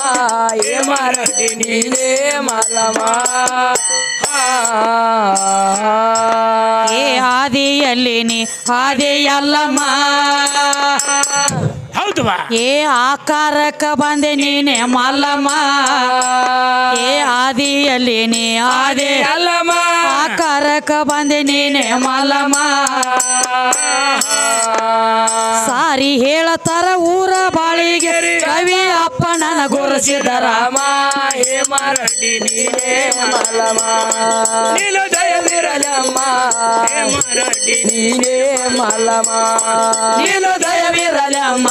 ಮರಡಿ ನೀನೇ ಮಲ್ಲಮ್ಮ ಏ ಆದಿಯಲ್ಲಿ ನೀ ಆದಿಯಲ್ಲಮ್ಮ ಹೌದವಾ ಏ ಆಕಾರಕ್ಕ ಬಂದೆ ನೀನೆ ಮಲ್ಲಮ್ಮ ಏ ಆದಿಯಲ್ಲಿ ನೀ ಆದಿ ಅಲ್ಲಮ್ಮ ಆಕಾರಕ್ಕ ಬಂದೆ ನೀನೆ ಮಲ್ಲಮ್ಮ ಸಾರಿ ಹೇಳತಾರ ಊರ ಬಾಳಿಗೆ ಕವಿ ಅಪ್ಪಣ್ಣನ ಗುರುಸಿದರ ರಾಮ ಮರಡಿ ನೀನೇ ಮಲ್ಲಮ್ಮ ನಿನ್ನ ದಯವಿರಲಮ್ಮ ಮರಡಿ ನೀನೇ ಮಲ್ಲಮ್ಮ ನಿನ್ನ ದಯವಿರಲಮ್ಮ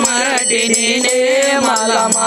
ಮರಡಿ ನೀನೇ ಮಲ್ಲಮ್ಮ